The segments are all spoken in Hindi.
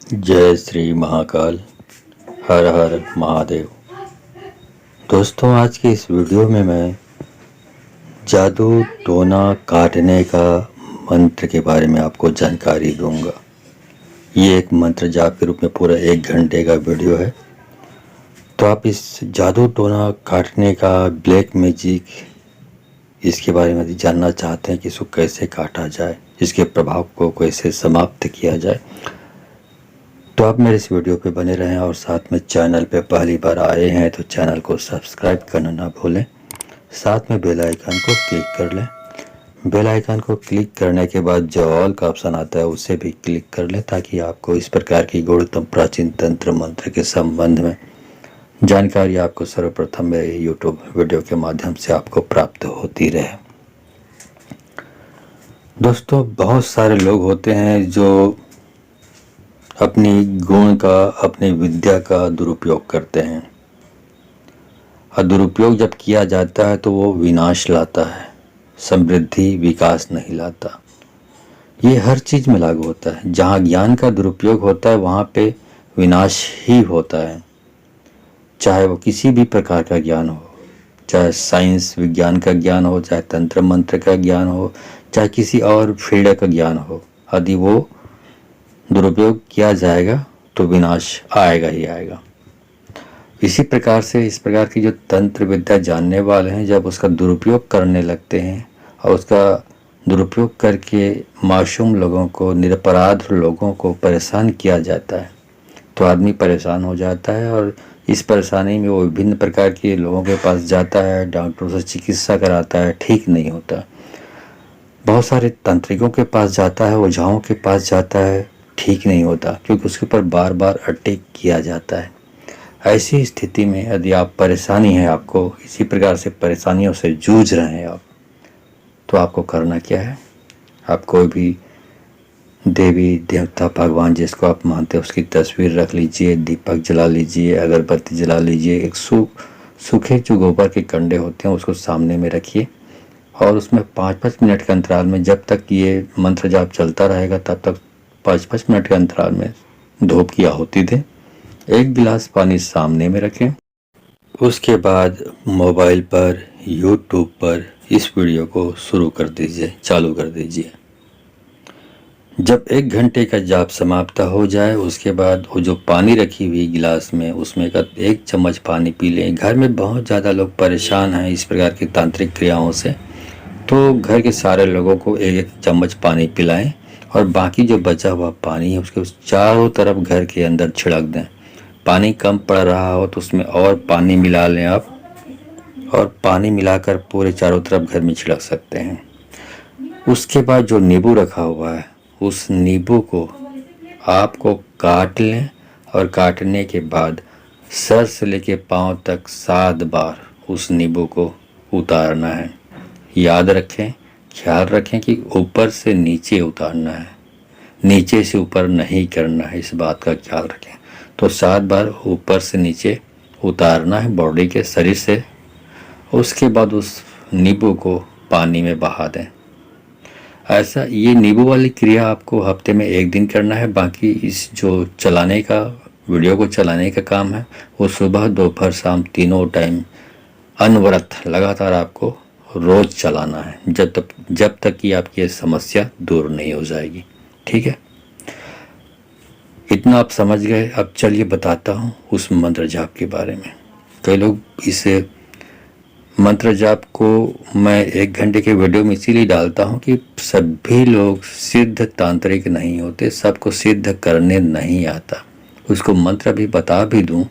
जय श्री महाकाल। हर हर महादेव। दोस्तों, आज की इस वीडियो में मैं जादू टोना काटने का मंत्र के बारे में आपको जानकारी दूंगा। ये एक मंत्र जाप के रूप में पूरा 1 घंटे का वीडियो है। तो आप इस जादू टोना काटने का ब्लैक मैजिक इसके बारे में जानना चाहते हैं कि इसको कैसे काटा जाए, इसके प्रभाव को कैसे समाप्त किया जाए, तो आप मेरे इस वीडियो पे बने रहें। और साथ में चैनल पे पहली बार आए हैं तो चैनल को सब्सक्राइब करना ना भूलें। साथ में बेल आइकन को क्लिक कर लें। बेल आइकन को क्लिक करने के बाद जो ऑल का ऑप्शन आता है उसे भी क्लिक कर लें, ताकि आपको इस प्रकार की गूढ़तम प्राचीन तंत्र मंत्र के संबंध में जानकारी आपको सर्वप्रथम मेरे यूट्यूब वीडियो के माध्यम से आपको प्राप्त होती रहे। दोस्तों, बहुत सारे लोग होते हैं जो अपनी गुण का, अपनी विद्या का दुरुपयोग करते हैं, और दुरुपयोग जब किया जाता है तो वो विनाश लाता है, समृद्धि विकास नहीं लाता। ये हर चीज़ में लागू होता है। जहाँ ज्ञान का दुरुपयोग होता है वहाँ पे विनाश ही होता है, चाहे वो किसी भी प्रकार का ज्ञान हो, चाहे साइंस विज्ञान का ज्ञान हो, चाहे तंत्र मंत्र का ज्ञान हो, चाहे किसी और फील्ड का ज्ञान हो। यदि वो दुरुपयोग किया जाएगा तो विनाश आएगा ही आएगा। इसी प्रकार से इस प्रकार की जो तंत्र विद्या जानने वाले हैं, जब उसका दुरुपयोग करने लगते हैं और उसका दुरुपयोग करके मासूम लोगों को, निरपराध लोगों को परेशान किया जाता है, तो आदमी परेशान हो जाता है और इस परेशानी में वो विभिन्न प्रकार के लोगों के पास जाता है, डॉक्टरों से चिकित्सा कराता है, ठीक नहीं होता। बहुत सारे तांत्रिकों के पास जाता है, ओझाओं के पास जाता है, ठीक नहीं होता, क्योंकि उसके ऊपर बार बार अटैक किया जाता है। ऐसी स्थिति में यदि आप परेशानी है, आपको इसी प्रकार से परेशानियों से जूझ रहे हैं आप, तो आपको करना क्या है? आप कोई भी देवी देवता भगवान जिसको आप मानते हैं उसकी तस्वीर रख लीजिए, दीपक जला लीजिए, अगरबत्ती जला लीजिए। एक सूखे जो गोबर के कंडे होते हैं उसको सामने में रखिए और उसमें 5-5 मिनट के अंतराल में, जब तक ये मंत्र जाप चलता रहेगा तब तक 5-5 मिनट के अंतराल में धूप की आहुति दें। 1 गिलास पानी सामने में रखें। उसके बाद मोबाइल पर, यूट्यूब पर इस वीडियो को शुरू कर दीजिए, चालू कर दीजिए। जब 1 घंटे का जाप समाप्त हो जाए उसके बाद वो जो पानी रखी हुई गिलास में, उसमें का 1 चम्मच पानी पी लें। घर में बहुत ज़्यादा लोग परेशान हैं इस प्रकार की तांत्रिक क्रियाओं से, तो घर के सारे लोगों को 1-1 चम्मच पानी पिलाएं और बाकी जो बचा हुआ पानी है उसके चारों तरफ घर के अंदर छिड़क दें। पानी कम पड़ रहा हो तो उसमें और पानी मिला लें आप, और पानी मिलाकर पूरे चारों तरफ घर में छिड़क सकते हैं। उसके बाद जो नींबू रखा हुआ है उस नींबू को आपको काट लें, और काटने के बाद सर से लेके पांव तक 7 बार उस नींबू को उतारना है। याद रखें, ख्याल रखें कि ऊपर से नीचे उतारना है, नीचे से ऊपर नहीं करना है, इस बात का ख्याल रखें। तो 7 बार ऊपर से नीचे उतारना है बॉडी के, शरीर से। उसके बाद उस नींबू को पानी में बहा दें। ऐसा ये नींबू वाली क्रिया आपको हफ्ते में 1 दिन करना है। बाकी इस जो चलाने का, वीडियो को चलाने का काम है, वो सुबह दोपहर शाम तीनों टाइम अनवरत लगातार आपको रोज चलाना है, जब तक कि आपकी ये समस्या दूर नहीं हो जाएगी। ठीक है, इतना आप समझ गए। अब चलिए बताता हूँ उस मंत्र जाप के बारे में। कई लोग इस मंत्र जाप को मैं 1 घंटे के वीडियो में इसीलिए डालता हूँ कि सभी लोग सिद्ध तांत्रिक नहीं होते, सबको सिद्ध करने नहीं आता। उसको मंत्र भी बता भी दूँ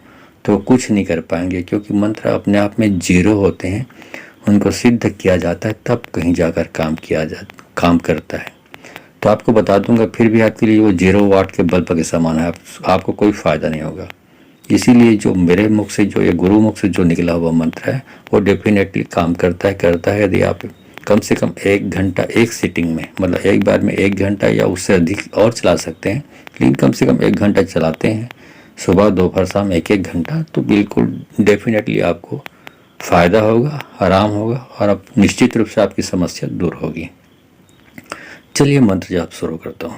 तो कुछ नहीं कर पाएंगे, क्योंकि मंत्र अपने आप में 0 होते हैं। उनको सिद्ध किया जाता है तब कहीं जाकर काम करता है। तो आपको बता दूंगा, फिर भी आपके लिए वो 0 वाट के बल्ब के समान है, आपको कोई फ़ायदा नहीं होगा। इसीलिए जो मेरे मुख से, जो ये गुरु मुख से जो निकला हुआ मंत्र है, वो डेफिनेटली काम करता है। यदि आप कम से कम 1 घंटा एक सिटिंग में, मतलब एक बार में 1 घंटा या उससे अधिक और चला सकते हैं, लेकिन कम से कम 1 घंटा चलाते हैं, सुबह दोपहर शाम 1-1 घंटा, तो बिल्कुल डेफिनेटली आपको फ़ायदा होगा, आराम होगा, और अब निश्चित रूप से आपकी समस्या दूर होगी। चलिए मंत्र जाप शुरू करता हूँ।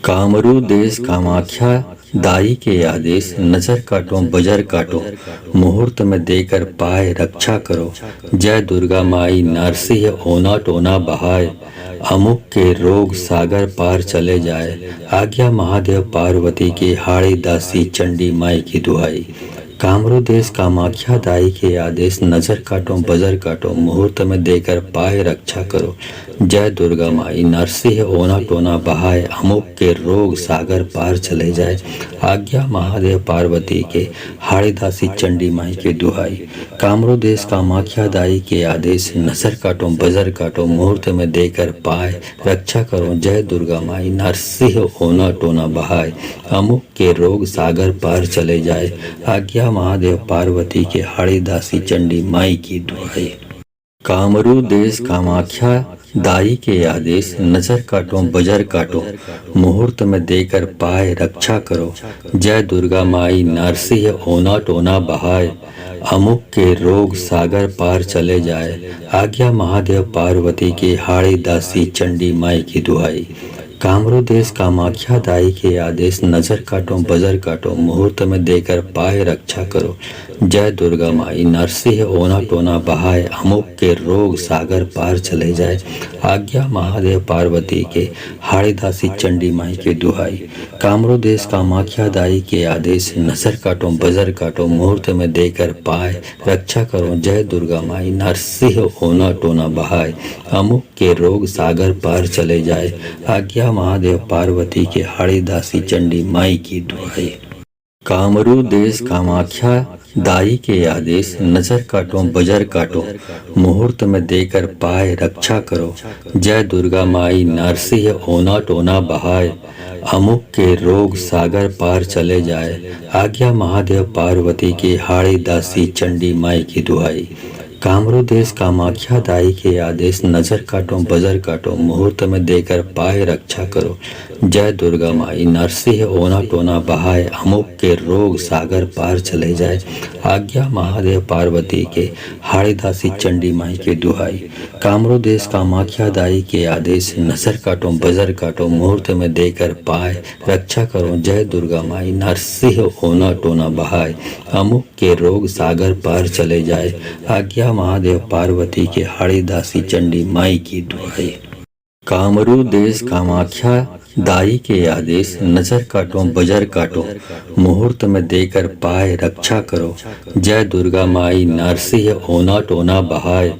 कामरू देश कामाख्या दाई के आदेश, नजर काटो बजर काटो, मुहूर्त में देकर पाए रक्षा करो। जय दुर्गा माई नरसिंह ओना टोना बहाय, अमुक के रोग सागर पार चले जाए। आज्ञा महादेव पार्वती की, हाड़ी दासी चंडी माई की दुहाई। कामरू देश कामाख्या दाई के आदेश, नजर काटो बजर काटो, मुहूर्त में देकर पाए रक्षा करो। जय दुर्गा माई नरसिंह ओना टोना बहाय, अमुक के रोग सागर पार चले जाए। आज्ञा महादेव पार्वती के, हाड़ी दासी चंडी माई के दुहाई। कामरू देश कामाख्या दाई के आदेश, नजर काटो बजर काटो, मुहूर्त में देकर पाए रक्षा करो। जय दुर्गा माई नरसिंह ओना टोना बहाय, अमुक के रोग सागर पार चले जाए। आज्ञा महादेव पार्वती के, हाड़ी दासी चंडी माई की दुहाई। कामरू देश कामाख्या दाई के आदेश, नजर काटो बजर काटो, मुहूर्त में देकर पाए रक्षा करो। जय दुर्गा माई नरसिंह ओना टोना बहाय, अमुक के रोग सागर पार चले जाए। आज्ञा महादेव पार्वती की, हाड़ी दासी चंडी माई की दुहाई। कामरू देश कामाख्या दाई के आदेश, नजर काटो बजर काटो, मुहूर्त में देकर पाए रक्षा करो। जय दुर्गा माई नरसिंह ओना टोना बहाय, अमुक के रोग सागर पार चले जाए। आज्ञा महादेव पार्वती के, हाड़ी दासी चंडी माई के दुहाई। कामरू देश कामाख्या दाई के आदेश, नजर काटो बजर काटो, मुहूर्त में देकर पाए रक्षा करो। जय दुर्गा माई नरसिंह ओना टोना बहाय, अमुक के रोग सागर पार चले जाए। आज्ञा महादेव पार्वती के, हाड़ी दासी चंडी माई की दुहाई। कामरू देश कामाख्या दाई के आदेश, नजर काटो बजर काटो, मुहूर्त में देकर पाए रक्षा करो। जय दुर्गा माई नरसिंह ओना टोना बहाय, अमुक के रोग सागर पार चले जाए। आज्ञा महादेव पार्वती की, हाड़ी दासी चंडी माई की दुहाई। कामरू देश कामाख्या दाई के आदेश, नजर काटो बजर काटो, मुहूर्त में देकर पाए रक्षा करो। जय दुर्गा माई नरसिंह ओना टोना बहाय, अमुक के रोग सागर पार चले जाए। आज्ञा महादेव पार्वती के, हाड़ी दासी चंडी माई के दुहाई। कामरू देश कामाख्या दाई के आदेश, नजर काटो बजर काटो, मुहूर्त में देकर पाए रक्षा करो। जय दुर्गा माई नरसिंह ओना टोना बहाय, अमुक के रोग सागर पार चले जाए। आज्ञा महादेव पार्वती के, हाड़ी दासी चंडी माई की दुहाई। कामरू देश कामाख्या दाई के आदेश, नजर काटो बजर काटो, मुहूर्त में देकर पाए रक्षा करो। जय दुर्गा माई नरसिंह ओना टोना बहाय,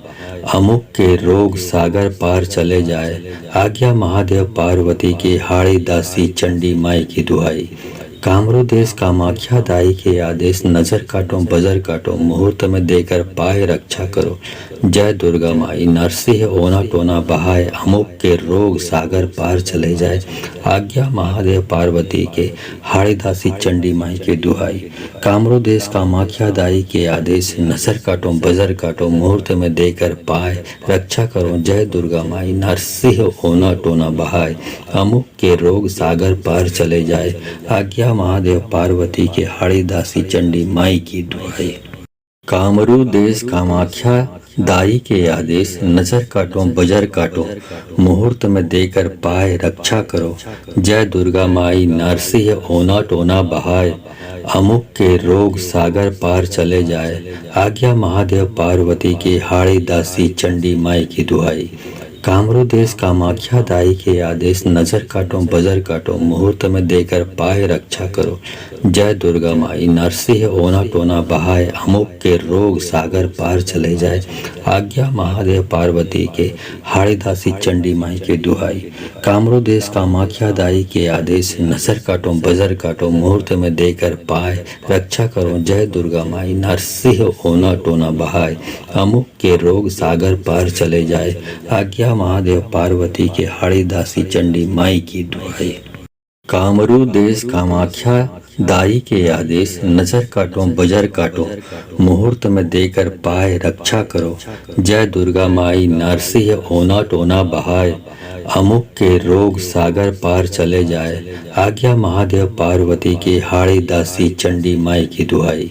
अमुक के रोग सागर पार चले जाए। आज्ञा महादेव पार्वती की, हाड़ी दासी चंडी माई की दुहाई। कामरू देश कामाख्या दाई के आदेश, नजर काटो बजर काटो, मुहूर्त में देकर पाए रक्षा करो। जय दुर्गा माई नरसिंह ओना टोना बहाय, अमुक के रोग सागर पार चले जाए। आज्ञा महादेव पार्वती के, हाड़ी दासी चंडी माई के दुहाई। कामरू देश कामाख्या दाई के आदेश, नजर काटो बजर काटो, मुहूर्त में देकर पाए रक्षा करो। जय दुर्गा माई नरसिंह ओना टोना बहाय, अमुक के रोग सागर पार चले जाए। आज्ञा महादेव पार्वती के, हाड़ी दासी चंडी माई की दुहाई। कामरू देश कामाख्या दाई के आदेश, नजर काटो बजर काटो, मुहूर्त में देकर पाए रक्षा करो। जय दुर्गा माई नरसिंह ओना टोना बहाय, अमुक के रोग सागर पार चले जाए। आज्ञा महादेव पार्वती की, हाड़ी दासी चंडी माई की दुहाई। कामरू देश कामाख्या दाई के आदेश, नजर काटो बजर काटो, मुहूर्त में देकर पाए रक्षा करो। जय दुर्गा माई नरसिंह ओना टोना बहाय, अमुक के रोग सागर पार चले जाए। आज्ञा महादेव पार्वती के, हाड़ी दासी चंडी माई के दुहाई। कामरू देश कामाख्या दाई के आदेश, नजर काटो बजर काटो, मुहूर्त में देकर पाए रक्षा करो। जय दुर्गा माई नरसिंह ओना टोना बहाय, अमुक के रोग सागर पार चले जाए। आज्ञा महादेव पार्वती के, हाड़ी दासी चंडी माई की दुहाई। कामरू देश कामाख्या दाई के आदेश, नजर काटो बजर काटो, मुहूर्त में देकर पाए रक्षा करो। जय दुर्गा माई नरसिंह ओना टोना बहाय, अमुक के रोग सागर पार चले जाए। आज्ञा महादेव पार्वती की, हाड़ी दासी चंडी माई की दुहाई।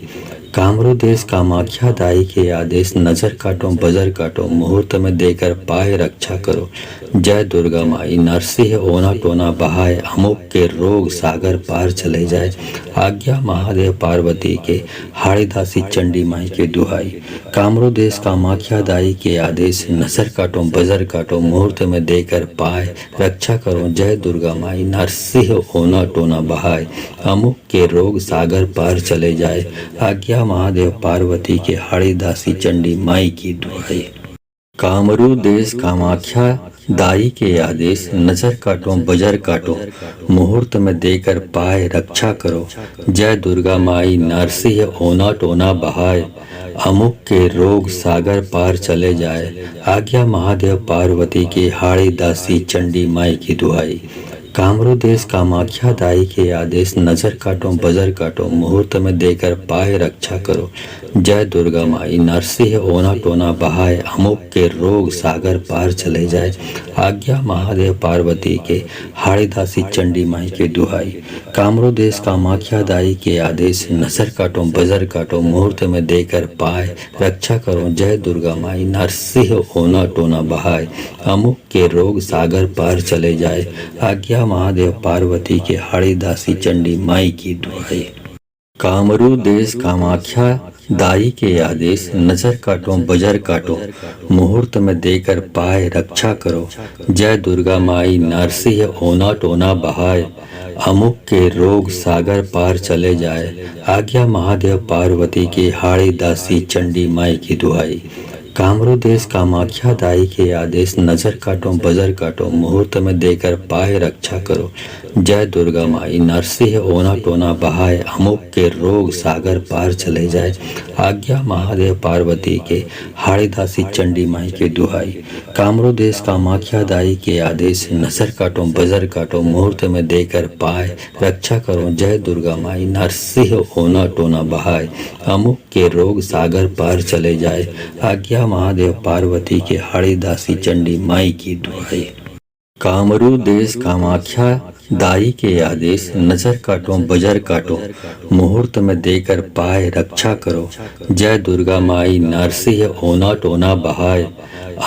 कामरू देश कामाख्या दाई के आदेश, नजर काटो बजर काटो, मुहूर्त में देकर पाए रक्षा करो। जय दुर्गा माई, नरसिंह ओना टोना बहाए, अमुक के रोग सागर पार चले जाए। आज्ञा महादेव पार्वती के, हाड़ीदासी चंडी माई के दुहाई। कामरू देश कामाख्या दाई के आदेश, नजर काटो बजर काटो, मुहूर्त में देकर पाए रक्षा करो। जय दुर्गा माई, नरसिंह ओना टोना बहाए, अमुक के रोग सागर पार चले जाए। आज्ञा महादेव पार्वती के, हाड़ीदासी चंडी माई की दुहाई। कामरू देश कामाख्या दाई के आदेश, नजर काटो बजर काटो, मुहूर्त में देकर पाए रक्षा करो। जय दुर्गा माई, नरसिंह ओना टोना बहाए, अमुक के रोग सागर पार चले जाए। आज्ञा महादेव पार्वती की, हाड़ीदासी चंडी माई की दुहाई। कामरू देश कामाख्या दाई के आदेश, नजर काटो बजर काटो, मुहूर्त में देकर पाए रक्षा करो। जय दुर्गा माई, नरसिंह ओना टोना बहाए, अमुक के रोग सागर पार चले जाए। आज्ञा महादेव पार्वती के, हाड़ीदासी चंडी माई के दुहाई। कामरू देश कामाख्या दाई के आदेश, नजर काटो बजर काटो, मुहूर्त में देकर पाए रक्षा करो। जय दुर्गा माई, नरसिंह ओना टोना बहाए, अमुक के रोग सागर पार चले जाए। आज्ञा महादेव पार्वती के, हाड़ीदासी चंडी माई की दुहाई। कामरू देश कामाख्या दाई के आदेश, नजर काटो बजर काटो, मुहूर्त में देकर पाए रक्षा करो। जय दुर्गा माई, नरसिंह ओना टोना बहाए, अमुक के रोग सागर पार चले जाए। आज्ञा महादेव पार्वती की, हाड़ीदासी चंडी माई की दुहाई। कामरू देश कामाख्या दाई के आदेश, नजर काटो बजर काटो, मुहूर्त में देकर पाए रक्षा करो। जय दुर्गा माई, नरसिंह ओना टोना बहाए, अमुक के रोग सागर पार चले जाए। आज्ञा महादेव पार्वती के, हाड़ीदासी चंडी माई के दुहाई। कामरू देश कामाख्या दाई के आदेश, नजर काटो बजर काटो, मुहूर्त में देकर पाए रक्षा करो। जय दुर्गा माई, नरसिंह ओना टोना बहाए, अमुक के रोग सागर पार चले जाए। आज्ञा महादेव पार्वती के, हाड़ीदासी चंडी माई की दुहाई। कामरू देश कामाख्या दाई के आदेश, नजर काटो बजर काटो, मुहूर्त में देकर पाए रक्षा करो। जय दुर्गा माई, नरसिंह ओना टोना बहाए,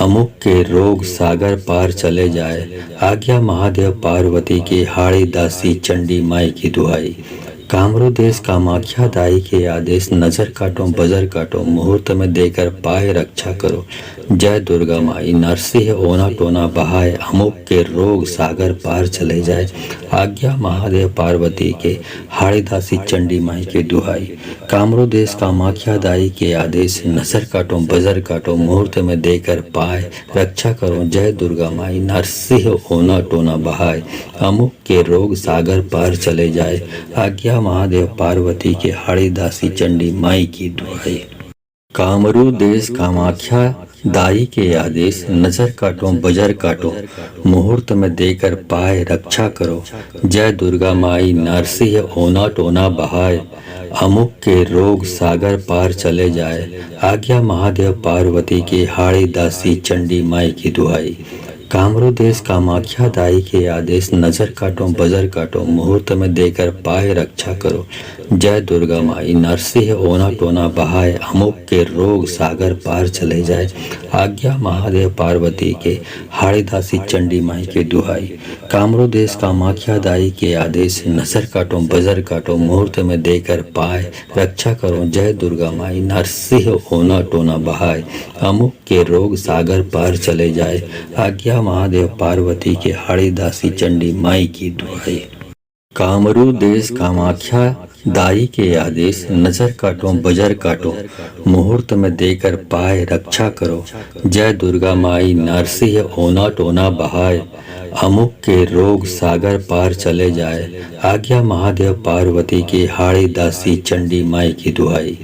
अमुक के रोग सागर पार चले जाए। आज्ञा महादेव पार्वती की, हाड़ीदासी चंडी माई की दुहाई। कामरू देश कामाख्या दाई के आदेश, नजर काटो बजर काटो, मुहूर्त में देकर पाए रक्षा करो। जय दुर्गा माई, नरसिंह ओना टोना बहाए, अमुक के रोग सागर पार चले जाए। आज्ञा महादेव पार्वती के, हाड़ीदासी चंडी माई के दुहाई। कामरू देश कामाख्या दाई के आदेश, नजर काटो बजर काटो, मुहूर्त में देकर पाए रक्षा करो। जय दुर्गा माई, नरसिंह ओना टोना बहाए, अमुक के रोग सागर पार चले जाए। आज्ञा महादेव पार्वती के, हाड़ीदासी चंडी माई की दुहाई। कामरू देश कामाख्या दाई के आदेश, नजर काटो बजर काटो, मुहूर्त में देकर पाए रक्षा करो। जय दुर्गा माई, नरसिंह ओना टोना बहाए, अमुक के रोग सागर पार चले जाए। आज्ञा महादेव पार्वती की, हाड़ीदासी चंडी माई की दुहाई। कामरू देश कामाख्या दाई के आदेश, नजर काटो बजर काटो, मुहूर्त में देकर पाए रक्षा करो। जय दुर्गा माई, नरसिंह ओना टोना बहाए, अमुक के रोग सागर पार चले जाए। आज्ञा महादेव पार्वती के, हाड़ीदासी चंडी माई के दुहाई। कामरू देश कामाख्या दाई के आदेश, नजर काटो बजर काटो, मुहूर्त में देकर पाए रक्षा करो। जय दुर्गा माई, नरसिंह ओना टोना बहाए, अमुक के रोग सागर पार चले जाए। आज्ञा महादेव पार्वती के, हाड़ीदासी चंडी माई की दुहाई। कामरू देश कामाख्या दाई के आदेश, नजर काटो बजर काटो, मुहूर्त में देकर पाए रक्षा करो। जय दुर्गा माई, नरसिंह ओना टोना बहाए, अमुक के रोग सागर पार चले जाए। आज्ञा महादेव पार्वती की, हाड़ीदासी चंडी माई की दुहाई।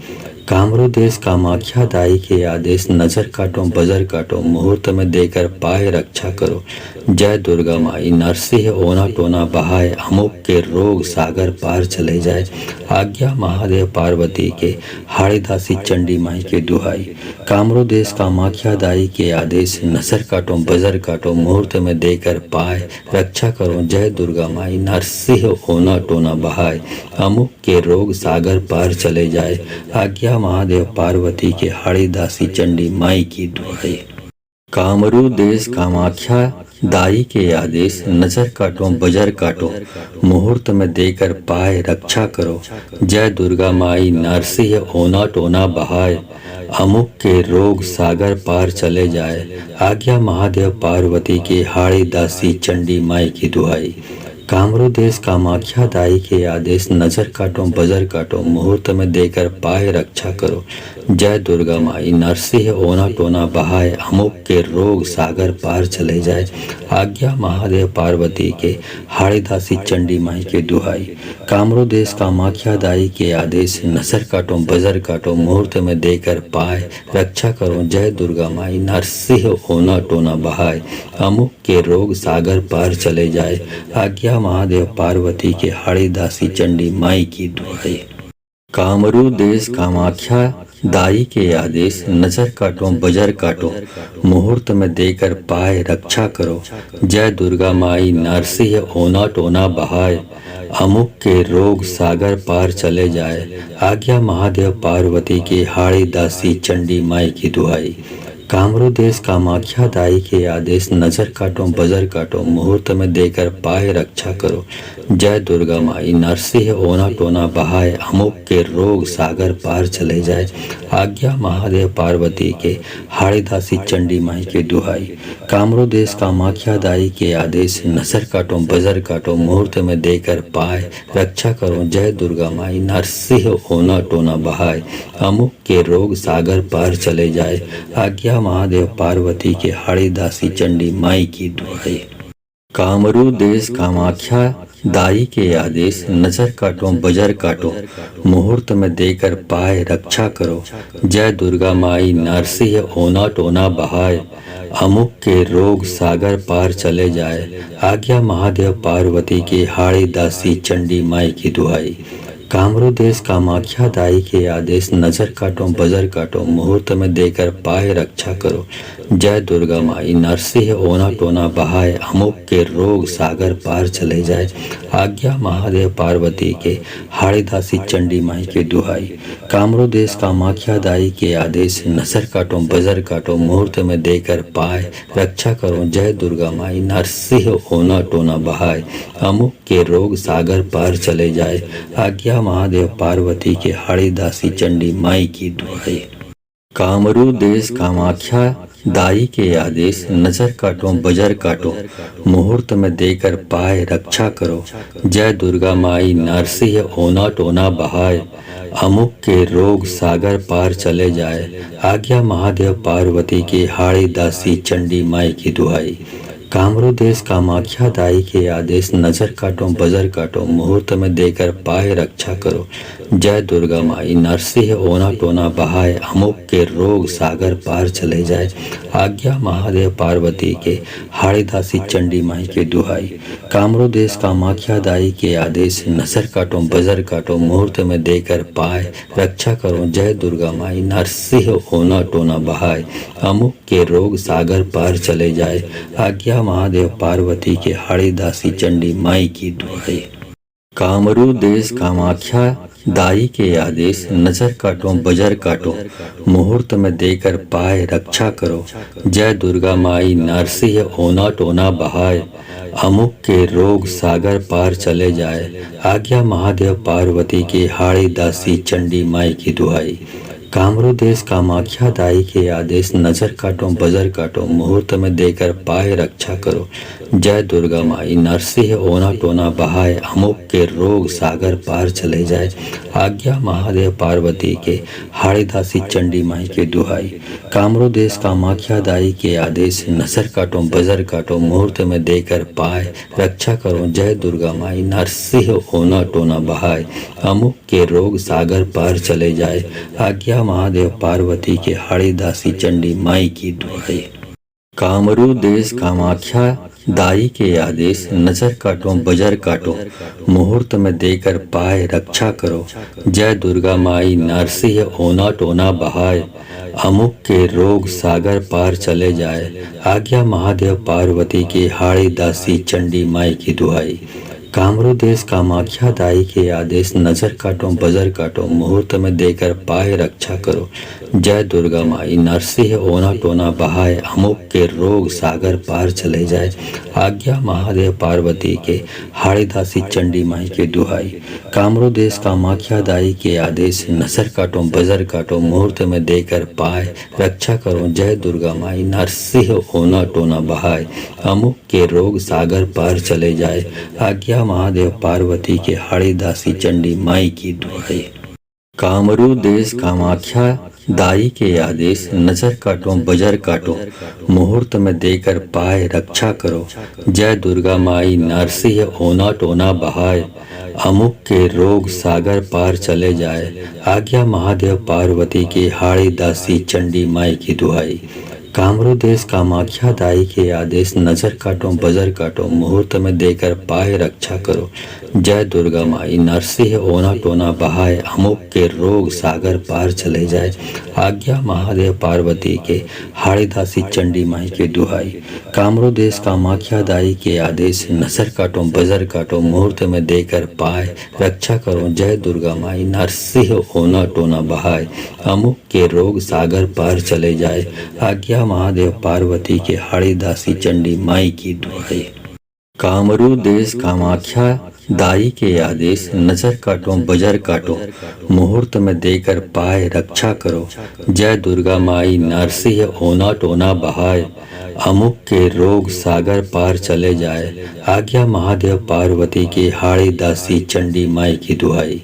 कामरू देश कामाख्या दाई के आदेश, नजर काटो बजर काटो, मुहूर्त में देकर पाए रक्षा करो। जय दुर्गा माई, नरसिंह ओना टोना बहाए, अमुक के रोग सागर पार चले जाए। आज्ञा महादेव पार्वती के, हाड़ीदासी चंडी माई के दुहाई। कामरू देश कामाख्या दाई के आदेश, नजर काटो बजर काटो, मुहूर्त में देकर पाए रक्षा करो। जय दुर्गा माई, नरसिंह ओना टोना बहाए, अमुक के रोग सागर पार चले जाए। आज्ञा महादेव पार्वती के, हाड़ीदासी चंडी माई की दुहाई। कामरू देश कामाख्या दाई के आदेश, नजर काटो बजर काटो, मुहूर्त में देकर पाए रक्षा करो। जय दुर्गा माई, नरसिंह ओना टोना बहाए, अमुक के रोग सागर पार चले जाए। आज्ञा महादेव पार्वती के, हाड़ीदासी चंडी माई की दुहाई। कामरू देश कामाख्या दाई के आदेश, नजर काटो बजर काटो, मुहूर्त में देकर पाए रक्षा करो। जय दुर्गा माई, नरसिंह ओना टोना बहाए, अमुक के रोग सागर पार चले जाए। आज्ञा महादेव पार्वती के, हाड़ीदासी चंडी माई के दुहाई। कामरू देश कामाख्या दाई के आदेश, नजर काटो बजर काटो, मुहूर्त में देकर पाए रक्षा करो। जय दुर्गा माई, नरसिंह ओना टोना बहाए, अमुक के रोग सागर पार चले जाए। आज्ञा महादेव पार्वती के, हाड़ीदासी चंडी माई की दुहाई। कामरू देश कामाख्या दाई के आदेश, नजर काटो बजर काटो, मुहूर्त में देकर पाए रक्षा करो। जय दुर्गा माई, नरसिंह ओना टोना बहाए, अमुक के रोग सागर पार चले जाए। आज्ञा महादेव पार्वती के, हाड़ीदासी चंडी माई की दुहाई। कामरू देश कामाख्या दाई के आदेश, नजर काटो बजर काटो, मुहूर्त में देकर पाए रक्षा करो। जय दुर्गा माई, नरसिंह ओना टोना बहाए, अमुक के रोग सागर पार चले जाए। आज्ञा महादेव पार्वती के, हाड़ीदासी चंडी माई के दुहाई। कामरू देश कामाख्या दाई के आदेश, नजर काटो बजर काटो, मुहूर्त में देकर पाए रक्षा करो। जय दुर्गा माई, नरसिंह ओना टोना बहाए, अमुक के रोग सागर पार चले जाए। आज्ञा महादेव पार्वती के, हाड़ीदासी चंडी माई की दुहाई। कामरू देश कामाख्या दाई के आदेश, नजर काटो बजर काटो, मुहूर्त में देकर पाए रक्षा करो। जय दुर्गा माई, नरसिंह ओना टोना बहाए, अमुक के रोग सागर पार चले जाए। आज्ञा महादेव पार्वती के, हाड़ीदासी चंडी माई की दुहाई। कामरू देश कामाख्या दाई के आदेश, नजर काटो बजर काटो, मुहूर्त में देकर पाए रक्षा करो। जय दुर्गा माई, नरसिंह ओना टोना बहाए, अमुक के रोग सागर पार चले जाए। आज्ञा महादेव पार्वती के, हाड़ीदासी चंडी माई के दुहाई। कामरू देश कामाख्या दाई के आदेश, नजर काटो बजर काटो, मुहूर्त में देकर पाए रक्षा करो। जय दुर्गा माई, नरसिंह ओना टोना बहाए, अमुक के रोग सागर पार चले जाए। आज्ञा महादेव पार्वती के, हाड़ीदासी चंडी माई की दुहाई। कामरू देश कामाख्या दाई के आदेश, नजर काटो बजर काटो, मुहूर्त में देकर पाए रक्षा करो। जय दुर्गा माई, नरसिंह ओना टोना बहाए, अमुक के रोग सागर पार चले जाए। आज्ञा महादेव पार्वती के, हाड़ीदासी चंडी माई की दुहाई। कामरू देश कामाख्या दाई के आदेश, नजर काटो बजर काटो, मुहूर्त में देकर पाए रक्षा करो। जय दुर्गा माई, नरसिंह ओना टोना बहाए, अमुक के रोग सागर पार चले जाए। आज्ञा महादेव पार्वती के, हाड़ीदासी चंडी माई के दुहाई। कामरू देश कामाख्या दाई के आदेश, नजर काटो बजर काटो, मुहूर्त में देकर पाए रक्षा करो। जय दुर्गा माई, नरसिंह ओना टोना बहाए, अमुक के रोग सागर पार चले जाए। आज्ञा महादेव पार्वती के, हाड़ीदासी चंडी माई की दुहाई। कामरू देश कामाख्या दाई के आदेश, नजर काटो बजर काटो, मुहूर्त में देकर पाए रक्षा करो। जय दुर्गा माई, नरसिंह ओना टोना बहाए, अमुक के रोग सागर पार चले जाए। आज्ञा महादेव पार्वती के, हाड़ीदासी चंडी माई की दुहाई। कामरू देश कामाख्या दाई के आदेश, नजर काटो बजर काटो, मुहूर्त में देकर पाए रक्षा करो। जय दुर्गा माई, नरसिंह ओना टोना बहाए, अमुक के रोग सागर पार चले जाए। आज्ञा महादेव पार्वती के, हाड़ीदासी चंडी माई के दुहाई। कामरू देश कामाख्या दाई के आदेश, नजर काटो बजर काटो, मुहूर्त में देकर पाए रक्षा करो। जय दुर्गा माई, नरसिंह ओना टोना बहाए, अमुक के रोग सागर पार चले जाए। आज्ञा आज्ञा महादेव पार्वती के हाड़ी दासी चंडी माई की दुहाई। कामरू देश कामाख्या दाई के आदेश, नजर काटो बजर काटो, मुहूर्त में देकर पाए रक्षा करो। जय दुर्गा माई नरसिंह ओना टोना बहाय, अमुक के रोग सागर पार चले जाए। आज्ञा महादेव पार्वती की हाड़ी दासी चंडी माई की दुहाई। कामरू देश कामाख्या दाई के आदेश, नजर काटो बजर काटो, मुहूर्त में देकर पाए रक्षा करो। जय दुर्गा माई नरसिंह ओना टोना बहाय, अमुक के रोग सागर पार चले जाए। आज्ञा महादेव पार्वती के हाड़ी दासी चंडी माई के दुहाई। कामरू देश कामाख्या दाई के आदेश, नजर काटो बजर काटो, मुहूर्त में देकर पाए रक्षा करो। जय दुर्गा माई नरसिंह ओना टोना बहाय, अमुक के रोग सागर पार चले जाए। आज्ञा महादेव पार्वती के हाड़ी दासी चंडी माई की दुहाई। कामरू देश कामाख्या दाई के आदेश, नजर काटो बजर काटो, मुहूर्त में देकर पाए रक्षा करो। जय दुर्गा माई नरसिंह ओना टोना बहाय, अमुक के रोग सागर पार चले जाए। आज्ञा महादेव पार्वती की हाड़ी दासी चंडी माई की दुहाई। कामरू देश कामाख्या दाई के आदेश, नजर काटो बजर काटो, मुहूर्त में देकर पाए रक्षा करो। जय दुर्गा माई नरसिंह ओना टोना बहाय, अमुक के रोग सागर पार चले जाए। आज्ञा महादेव पार्वती के हाड़ी दासी चंडी माई के दुहाई। कामरू देश कामाख्या दाई के आदेश, नजर काटो बजर काटो, मुहूर्त में देकर पाए रक्षा करो। जय दुर्गा माई नरसिंह ओना टोना बहाय, अमुक के रोग सागर पार चले जाए। आज्ञा महादेव पार्वती के हाड़ी दासी चंडी माई की दुहाई। कामरू देश कामाख्या दाई के आदेश, नजर काटो बजर काटो, मुहूर्त में देकर पाए रक्षा करो। जय दुर्गा माई नरसिंह ओना टोना बहाय, अमुक के रोग सागर पार चले जाए। आज्ञा महादेव पार्वती की हाड़ी दासी चंडी माई की दुहाई।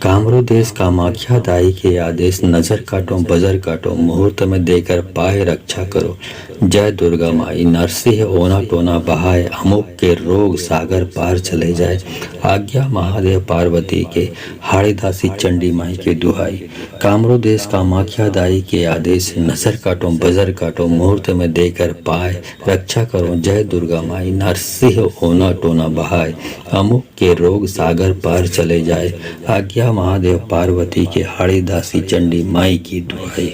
कामरू देश कामाख्या दाई के आदेश, नजर काटो बजर काटो, मुहूर्त में देकर पाए रक्षा करो। जय दुर्गा माई नरसिंह ओना टोना बहाय, अमुक के रोग सागर पार चले जाए। आज्ञा महादेव पार्वती के हाड़ी दासी चंडी माई की दुहाई। कामरू देश कामाख्या दाई के आदेश, नजर काटो बजर काटो, मुहूर्त में देकर पाए रक्षा करो। जय दुर्गा माई नरसिंह ओना टोना बहाय, अमुक के रोग सागर पार चले जाए। आज्ञा महादेव पार्वती के हाड़ी दासी चंडी माई की दुहाई।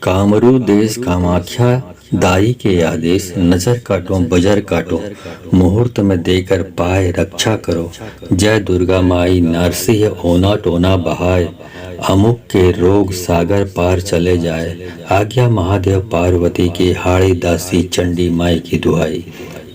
कामरू देश कामाख्या दाई के आदेश, नजर काटो बजर काटो, मुहूर्त में देकर पाए रक्षा करो। जय दुर्गा माई नरसिंह ओना टोना बहाय, अमुक के रोग सागर पार चले जाए। आज्ञा महादेव पार्वती की हाड़ी दासी चंडी माई की दुहाई।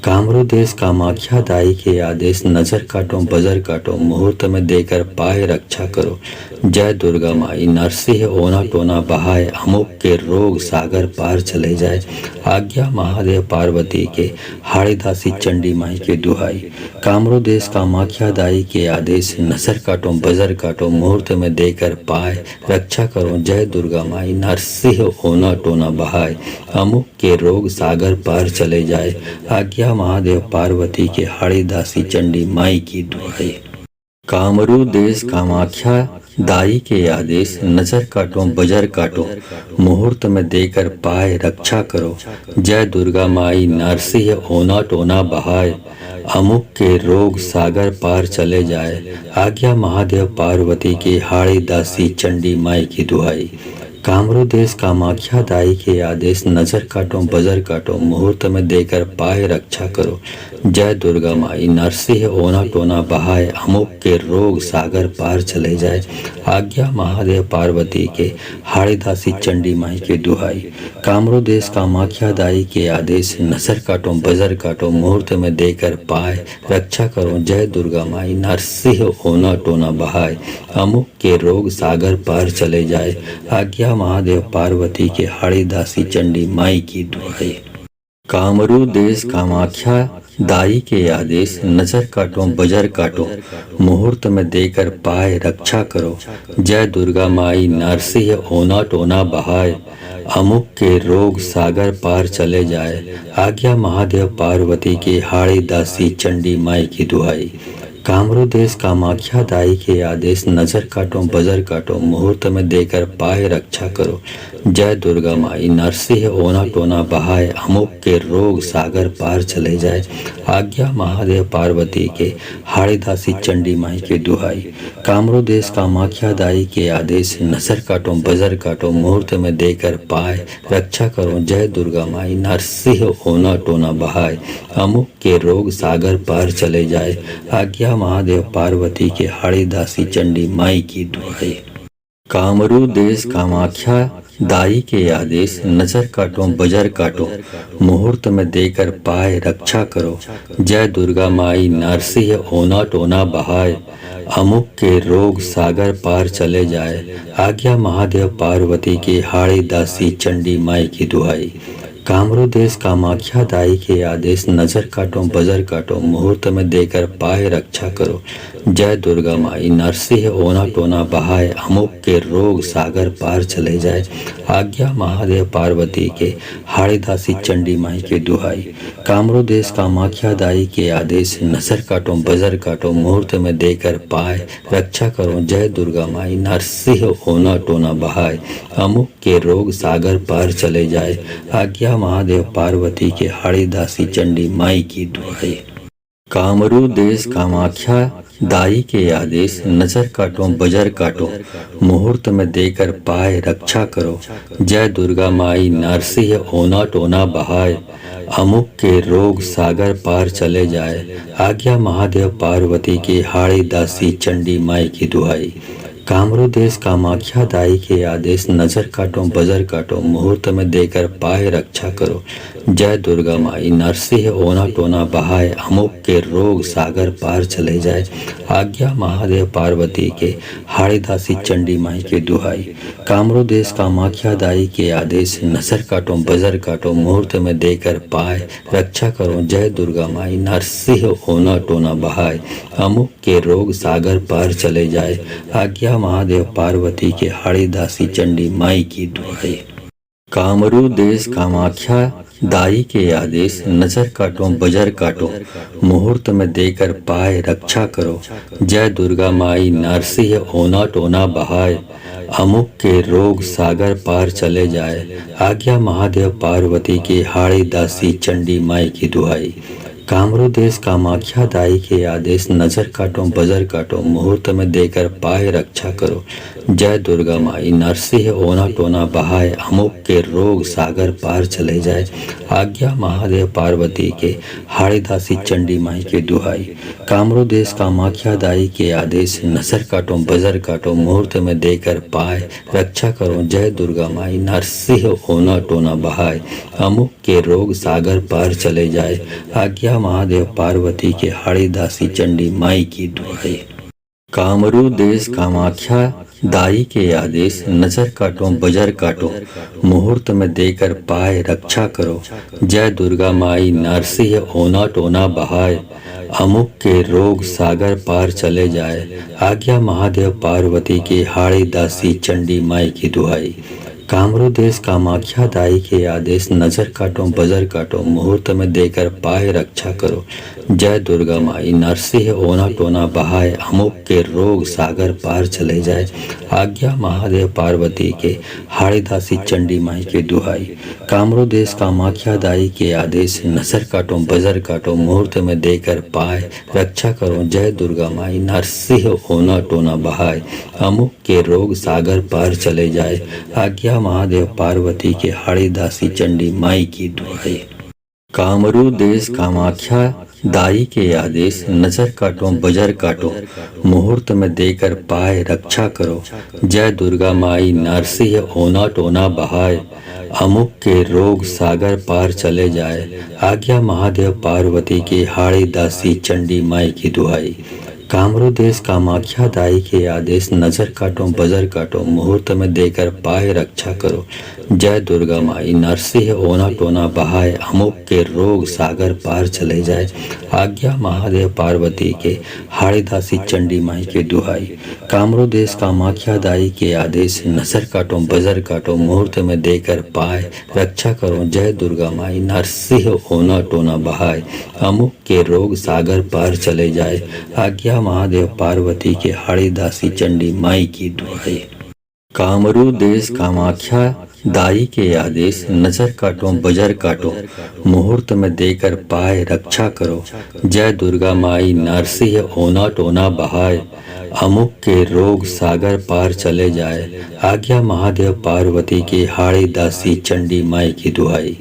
कामरू देश कामाख्या दाई के आदेश, नजर काटो बजर काटो, मुहूर्त में देकर पाए रक्षा करो। जय दुर्गा माई नरसिंह ओना टोना बहाय, अमुक के रोग सागर पार चले जाए। आज्ञा महादेव पार्वती के हाड़ी दासी चंडी माई की दुहाई। कामरू देश कामाख्या दाई के आदेश, नजर काटो बजर काटो, मुहूर्त में देकर पाए रक्षा करो। जय दुर्गा माई नरसिंह ओना टोना बहाय, अमुक के रोग सागर पार चले जाए। आज्ञा महादेव पार्वती के हाड़ी दासी चंडी माई की दुहाई। कामरू देश कामाख्या दाई के आदेश, नजर काटो बजर काटो, मुहूर्त में देकर पाए रक्षा करो। जय दुर्गा माई नरसिंह ओना टोना बहाय, अमुक के रोग सागर पार चले जाए। आज्ञा महादेव पार्वती की हाड़ी दासी चंडी माई की दुहाई। कामरू देश कामाख्या दाई के आदेश, नजर काटो बजर काटो, मुहूर्त में देकर पाए रक्षा करो। जय दुर्गा माई नरसिंह ओना टोना बहाय, अमुक के रोग सागर पार चले जाए। आज्ञा महादेव पार्वती के हाड़ी दासी चंडी माई की दुहाई। कामरू देश कामाख्या दाई के आदेश, नजर काटो बजर काटो, मुहूर्त में देकर पाए रक्षा करो। जय दुर्गा माई नरसिंह ओना टोना बहाय, अमुक के रोग सागर पार चले जाए। आज्ञा महादेव पार्वती के हाड़ी दासी चंडी माई की दुहाई। कामरू देश कामाख्या दाई के आदेश, नजर काटो बजर काटो, मुहूर्त में देकर पाए रक्षा करो। जय दुर्गा माई नरसिंह ओना टोना बहाय, अमुक के रोग सागर पार चले जाए। आज्ञा महादेव पार्वती की हाड़ी दासी चंडी माई की दुहाई। कामरू देश कामाख्या दाई के आदेश, नजर काटो बजर काटो, मुहूर्त में देकर पाए रक्षा करो। जय दुर्गा माई, नरसिंह ओना टोना बहाए, अमुक के रोग सागर पार चले जाए। आज्ञा महादेव पार्वती के, हाड़ी दासी चंडी माई के दुहाई। कामरू देश कामाख्या दाई के आदेश, नजर काटो बजर काटो, मुहूर्त में देकर पाए रक्षा करो। जय दुर्गा माई, नरसिंह ओना टोना बहाए, अमुक के रोग सागर पार चले जाए। आज्ञा महादेव पार्वती के, हाड़ी दासी चंडी माई की दुहाई। कामरू देश कामाख्या दाई के आदेश, नजर काटो बजर काटो, मुहूर्त में देकर पाए रक्षा करो। जय दुर्गा माई, नरसिंह ओना टोना बहाए, अमुक के रोग सागर पार चले जाए। आज्ञा महादेव पार्वती की, हाड़ी दासी चंडी माई की दुहाई। कामरू देश कामाख्या दाई के आदेश, नजर काटो बजर काटो, मुहूर्त में देकर पाए रक्षा करो। जय दुर्गा माई, नरसिंह ओना टोना बहाए, अमुक के रोग सागर पार चले जाए। आज्ञा महादेव पार्वती के, हाड़ी दासी चंडी माई के दुहाई। कामरू देश कामाख्या दाई के आदेश, नजर काटो बजर काटो, मुहूर्त में देकर पाए रक्षा करो। जय दुर्गा माई, नरसिंह ओना टोना बहाए, अमुक के रोग सागर पार चले जाए। आज्ञा महादेव पार्वती के, हाड़ी दासी चंडी माई की दुहाई। कामरू देश कामाख्या दाई के आदेश, नजर काटो बजर काटो, मुहूर्त में देकर पाए रक्षा करो। जय दुर्गा माई, नरसिंह ओना टोना बहाए, अमुक के रोग सागर पार चले जाए। आज्ञा महादेव पार्वती की, हाड़ी दासी चंडी माई की दुहाई। कामरू देश कामाख्या दाई के आदेश, नजर काटो बजर काटो, मुहूर्त में देकर पाए रक्षा करो। जय दुर्गा माई, नरसिंह ओना टोना बहाए, अमुक के रोग सागर पार चले जाए। आज्ञा महादेव पार्वती के, हाड़ी दासी चंडी माई के दुहाई। कामरू देश कामाख्या दाई के आदेश, नजर काटो बजर काटो, मुहूर्त में देकर पाए रक्षा करो। जय दुर्गा माई, नरसिंह ओना टोना बहाए, अमुक के रोग सागर पार चले जाए। आज्ञा महादेव पार्वती के, हाड़ी दासी चंडी माई की दुहाई। कामरू देश कामाख्या दाई के आदेश, नजर काटो बजर काटो, मुहूर्त में देकर पाए रक्षा करो। जय दुर्गा माई, नरसिंह ओना टोना बहाए, अमुक के रोग सागर पार चले जाए। आज्ञा महादेव पार्वती की, हाड़ी दासी चंडी माई की दुहाई। कामरू देश कामाख्या दाई के आदेश, नजर काटो बजर काटो, मुहूर्त में देकर पाए रक्षा करो। जय दुर्गा माई, नरसिंह ओना टोना बहाए, अमुक के रोग सागर पार चले जाए। आज्ञा महादेव पार्वती के, हाड़ी दासी चंडी माई के दुहाई। कामरू देश कामाख्या दाई के आदेश, नजर काटो बजर काटो, मुहूर्त में देकर पाए रक्षा करो। जय दुर्गा माई, नरसिंह ओना टोना बहाए, अमुक के रोग सागर पार चले जाए। आज्ञा महादेव पार्वती के, हाड़ी दासी चंडी माई की दुहाई। कामरू देश कामाख्या दाई के आदेश, नजर काटो बजर काटो, मुहूर्त में देकर पाए रक्षा करो। जय दुर्गा माई, नरसिंह ओना टोना बहाए, अमुक के रोग सागर पार चले जाए। आज्ञा महादेव पार्वती की, हाड़ी दासी चंडी माई की दुहाई। कामरू देश कामाख्या दाई के आदेश, नजर काटो बजर काटो, मुहूर्त में देकर पाए रक्षा करो। जय दुर्गा माई, नरसिंह ओना टोना बहाए, अमुक के रोग सागर पार चले जाए। आज्ञा महादेव पार्वती के, हाड़ी दासी चंडी माई के दुहाई। कामरू देश कामाख्या दाई के आदेश, नजर काटो बजर काटो, मुहूर्त में देकर पाए रक्षा करो। जय दुर्गा माई, नरसिंह ओना टोना बहाए, अमुक के रोग सागर पार चले जाए। आज्ञा महादेव पार्वती के, हाड़ी दासी चंडी माई की दुहाई। कामरू देश कामाख्या दाई के आदेश, नजर काटो बजर काटो, मुहूर्त में देकर पाए रक्षा करो। जय दुर्गा माई, नरसिंह ओना टोना बहाए, अमुक के रोग सागर पार चले जाए। आज्ञा महादेव पार्वती की, हाड़ी दासी चंडी माई की दुहाई। कामरू देश कामाख्या दाई के आदेश, नजर काटो बजर काटो, मुहूर्त में देकर पाए रक्षा करो। जय दुर्गा माई, नरसिंह ओना टोना बहाए, अमुक के रोग सागर पार चले जाए। आज्ञा महादेव पार्वती के, हाड़ी दासी चंडी माई के दुहाई। कामरू देश कामाख्या दाई के आदेश, नजर काटो बजर काटो, मुहूर्त में देकर पाए रक्षा करो। जय दुर्गा माई, नरसिंह ओना टोना बहाए, अमुक के रोग सागर पार चले जाए। आज्ञा आज्ञा महादेव पार्वती के हाड़ी दासी चंडी माई की दुहाई। कामरू देश कामाख्या दाई के आदेश, नजर काटो बजर काटो, मुहूर्त में देकर पाए रक्षा करो। जय दुर्गा माई नरसिंह ओना टोना बहाय, अमुक के रोग सागर पार चले जाए। आज्ञा महादेव पार्वती की हाड़ी दासी चंडी माई की दुहाई।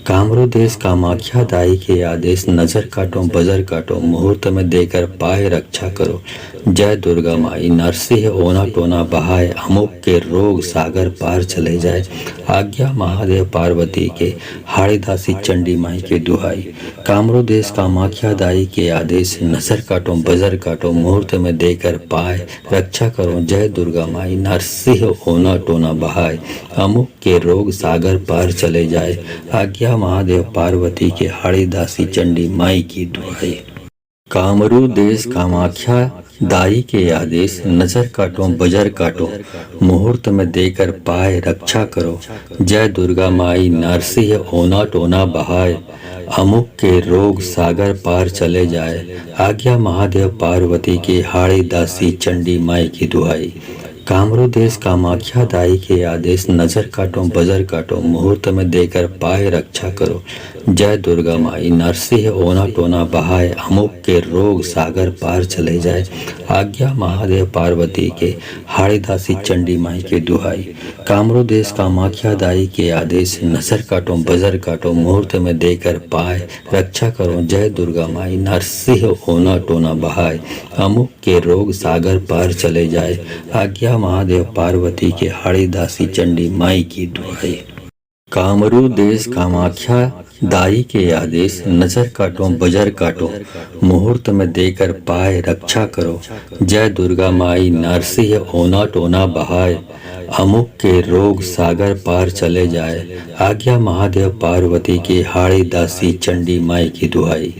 कामरू देश कामाख्या दाई के आदेश, नजर काटो बजर काटो, मुहूर्त में देकर पाए रक्षा करो। जय दुर्गा माई नरसिंह ओना टोना बहाय, अमुक के रोग सागर पार चले जाए। आज्ञा महादेव पार्वती के हाड़ी दासी चंडी माई के दुहाई। कामरू देश कामाख्या दाई के आदेश, नजर काटो बजर काटो, मुहूर्त में देकर पाए रक्षा करो। जय दुर्गा माई नरसिंह ओना टोना बहाय, अमुक के रोग सागर पार चले जाए। आज्ञा महादेव पार्वती के हाड़ी दासी चंडी माई की दुहाई। कामरू देश कामाख्या दाई के आदेश, नजर काटो बजर काटो, मुहूर्त में देकर पाए रक्षा करो। जय दुर्गा माई नरसिंह ओना टोना बहाय, अमुक के रोग सागर पार चले जाए। आज्ञा महादेव पार्वती की हाड़ी दासी चंडी माई की दुहाई। कामरू देश कामाख्या दाई के आदेश, नजर काटो बजर काटो, मुहूर्त में देकर पाए रक्षा करो। जय दुर्गा माई नरसिंह ओना टोना बहाय, अमुक के रोग सागर पार चले जाए। आज्ञा महादेव पार्वती के हाड़ी दासी चंडी माई के दुहाई। कामरू देश कामाख्या दाई के आदेश, नजर काटो बजर काटो, मुहूर्त में देकर पाए रक्षा करो। जय दुर्गा माई नरसिंह ओना टोना बहाय, अमुक के रोग सागर पार चले जाए। आज्ञा महादेव पार्वती के हाड़ी दासी चंडी माई की दुहाई। कामरू देश कामाख्या दाई के आदेश, नजर काटो बजर काटो, मुहूर्त में देकर पाए रक्षा करो। जय दुर्गा माई नरसिंह ओना टोना बहाय, अमुक के रोग सागर पार चले जाए। आज्ञा महादेव पार्वती की हाड़ी दासी चंडी माई की दुहाई।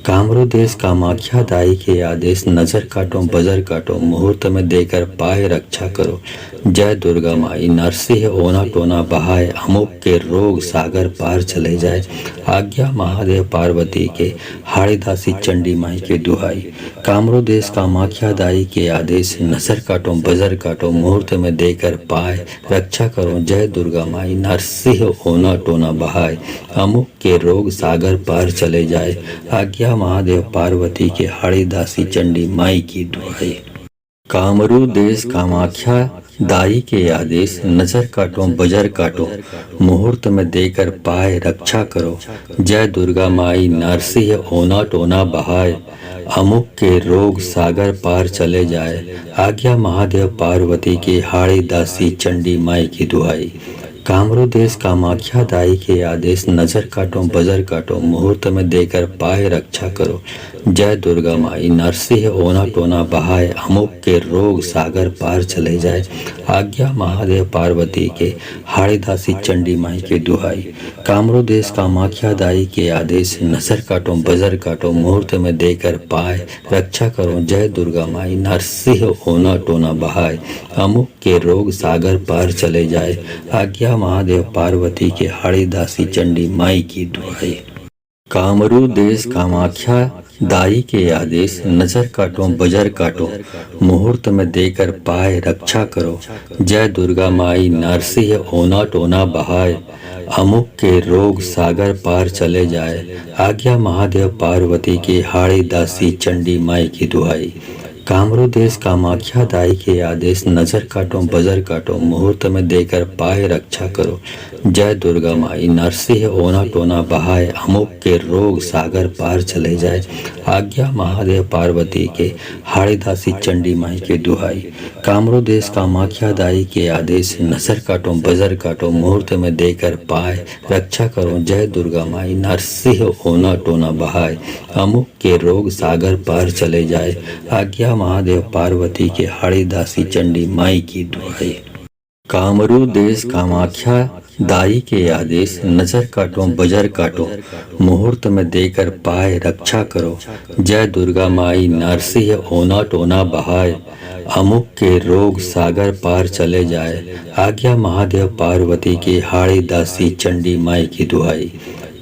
कामरू देश कामाख्या दाई के आदेश, नजर काटो बजर काटो, मुहूर्त में देकर पाए रक्षा करो। जय दुर्गा माई नरसिंह ओना टोना बहाय, अमुक के रोग सागर पार चले जाए। आज्ञा महादेव पार्वती के हाड़ी दासी चंडी माई के दुहाई। कामरू देश कामाख्या दाई के आदेश, नजर काटो बजर काटो, मुहूर्त में देकर पाए रक्षा करो। जय दुर्गा माई नरसिंह ओना टोना बहाय, अमुक के रोग सागर पार चले जाए। आज्ञा महादेव पार्वती के हाड़ी दासी चंडी माई की दुहाई। कामरू देश कामाख्या दाई के आदेश, नजर काटो बजर काटो, मुहूर्त में देकर पाए रक्षा करो। जय दुर्गा माई नरसिंह ओना टोना बहाय, अमुक के रोग सागर पार चले जाए। आज्ञा महादेव पार्वती की हाड़ी दासी चंडी माई की दुहाई। कामरू देश कामाख्या दाई के आदेश, नजर काटो बजर काटो, मुहूर्त में देकर पाए रक्षा करो। जय दुर्गा माई नरसिंह ओना टोना बहाय, अमुक के रोग सागर पार चले जाए। आज्ञा महादेव पार्वती के हाड़ी दासी चंडी माई के दुहाई। कामरू देश कामाख्या दाई के आदेश, नजर काटो बजर काटो, मुहूर्त में देकर पाए रक्षा करो। जय दुर्गा माई नरसिंह ओना टोना बहाय, अमुक के रोग सागर पार चले जाए। आज्ञा महादेव पार्वती के हाड़ी दासी चंडी माई की दुहाई। कामरू देश कामाख्या दाई के आदेश, नजर काटो बजर काटो, मुहूर्त में देकर पाए रक्षा करो। जय दुर्गा माई नरसिंह ओना टोना बहाय, अमुक के रोग सागर पार चले जाए। आज्ञा महादेव पार्वती की हाड़ी दासी चंडी माई की दुहाई। कामरू देश कामाख्या दाई के आदेश, नजर काटो बजर काटो, मुहूर्त में देकर पाए रक्षा करो। जय दुर्गा माई नरसिंह ओना टोना बहाय, अमुक के रोग सागर पार चले जाए। आज्ञा महादेव पार्वती के हाड़ी दासी चंडी माई के दुहाई। कामरू देश कामाख्या दाई के आदेश, नजर काटो बजर काटो, मुहूर्त में देकर पाए रक्षा करो। जय दुर्गा माई नरसिंह ओना टोना बहाय, अमुक के रोग सागर पार चले जाए। आज्ञा महादेव पार्वती के हाड़ी दासी चंडी माई की दुहाई। कामरू देश कामाख्या दाई के आदेश, नजर काटो बजर काटो, मुहूर्त में देकर पाए रक्षा करो। जय दुर्गा माई नरसिंह ओना टोना बहाय, अमुक के रोग सागर पार चले जाए। आज्ञा महादेव पार्वती की हाड़ी दासी चंडी माई की दुहाई।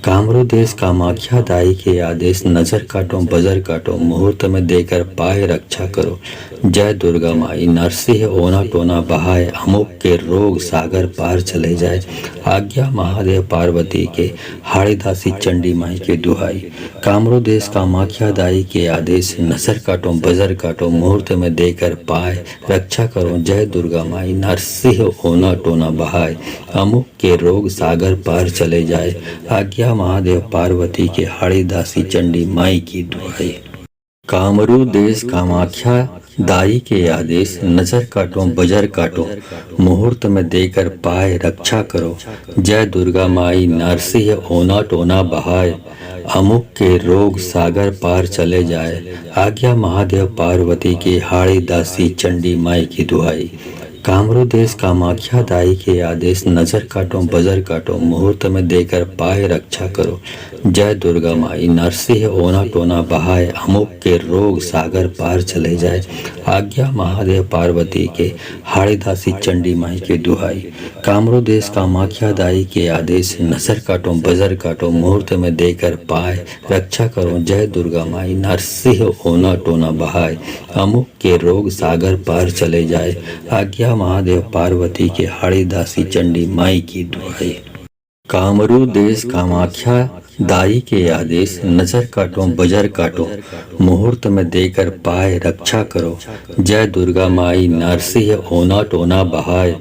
कामरू देश कामाख्या दाई के आदेश, नजर काटो बजर काटो, मुहूर्त में देकर पाए रक्षा करो। जय दुर्गा माई, नरसिंह ओना टोना बहाए, अमुक के रोग सागर पार चले जाए। आज्ञा महादेव पार्वती के, हाड़ीदासी चंडी माई के दुहाई। कामरू देश कामाख्या दाई के आदेश, नजर काटो बजर काटो, मुहूर्त में देकर पाए रक्षा करो। जय दुर्गा माई, नरसिंह ओना टोना बहाए, अमुक के रोग सागर पार चले जाए। आज्ञा महादेव पार्वती के, हाड़ीदासी चंडी माई की दुहाई। कामरू देश कामाख्या दाई के आदेश, नजर काटो बजर काटो, मुहूर्त में देकर पाए रक्षा करो। जय दुर्गा माई, नरसिंह ओना टोना बहाए, अमुक के रोग सागर पार चले जाए। आज्ञा महादेव पार्वती के, हाड़ीदासी चंडी माई की दुहाई। कामरू देश कामाख्या दाई के आदेश, नजर काटो बजर काटो, मुहूर्त में देकर पाए रक्षा करो। जय दुर्गा माई, नरसिंह ओना टोना बहाए, अमुक के रोग सागर पार चले जाए। आज्ञा महादेव पार्वती के, हाड़ीदासी चंडी माई के दुहाई। कामरू देश कामाख्या दाई के आदेश, नजर काटो बजर काटो, मुहूर्त में देकर पाए रक्षा करो। जय दुर्गा माई, नरसिंह ओना टोना बहाए, अमुक के रोग सागर पार चले जाए। आज्ञा महादेव पार्वती के, हाड़ीदासी चंडी माई की दुहाई। कामरू देश कामाख्या दाई के आदेश, नजर काटो बजर काटो, मुहूर्त में देकर पाए रक्षा करो। जय दुर्गा माई, नरसिंह ओना टोना बहाए,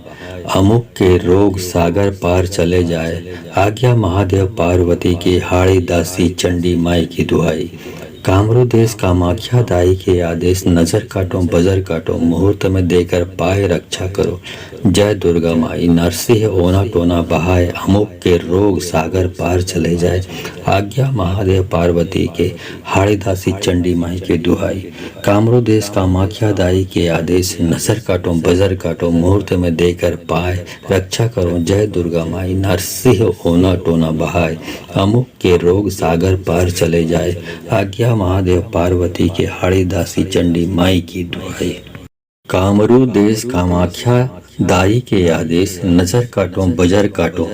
अमुक के रोग सागर पार चले जाए। आज्ञा महादेव पार्वती के, हाड़ीदासी चंडी माई की दुहाई। कामरू देश कामाख्या दाई के आदेश, नजर काटो बजर काटो, मुहूर्त में देकर पाए रक्षा करो। जय दुर्गा माई, नरसिंह ओना टोना बहाए, अमुक के रोग सागर पार चले जाए। आज्ञा महादेव पार्वती के, हाड़ीदासी चंडी माई के दुहाई। कामरू देश कामाख्या दाई के आदेश, नजर काटो बजर काटो, मुहूर्त में देकर पाए रक्षा करो। जय दुर्गा माई, नरसिंह ओना टोना बहाए, अमुक के रोग सागर पार चले जाए। आज्ञा महादेव पार्वती के, हाड़ीदासी चंडी माई की दुहाई। कामरू देश कामाख्या दाई के आदेश, नजर काटो बजर काटो,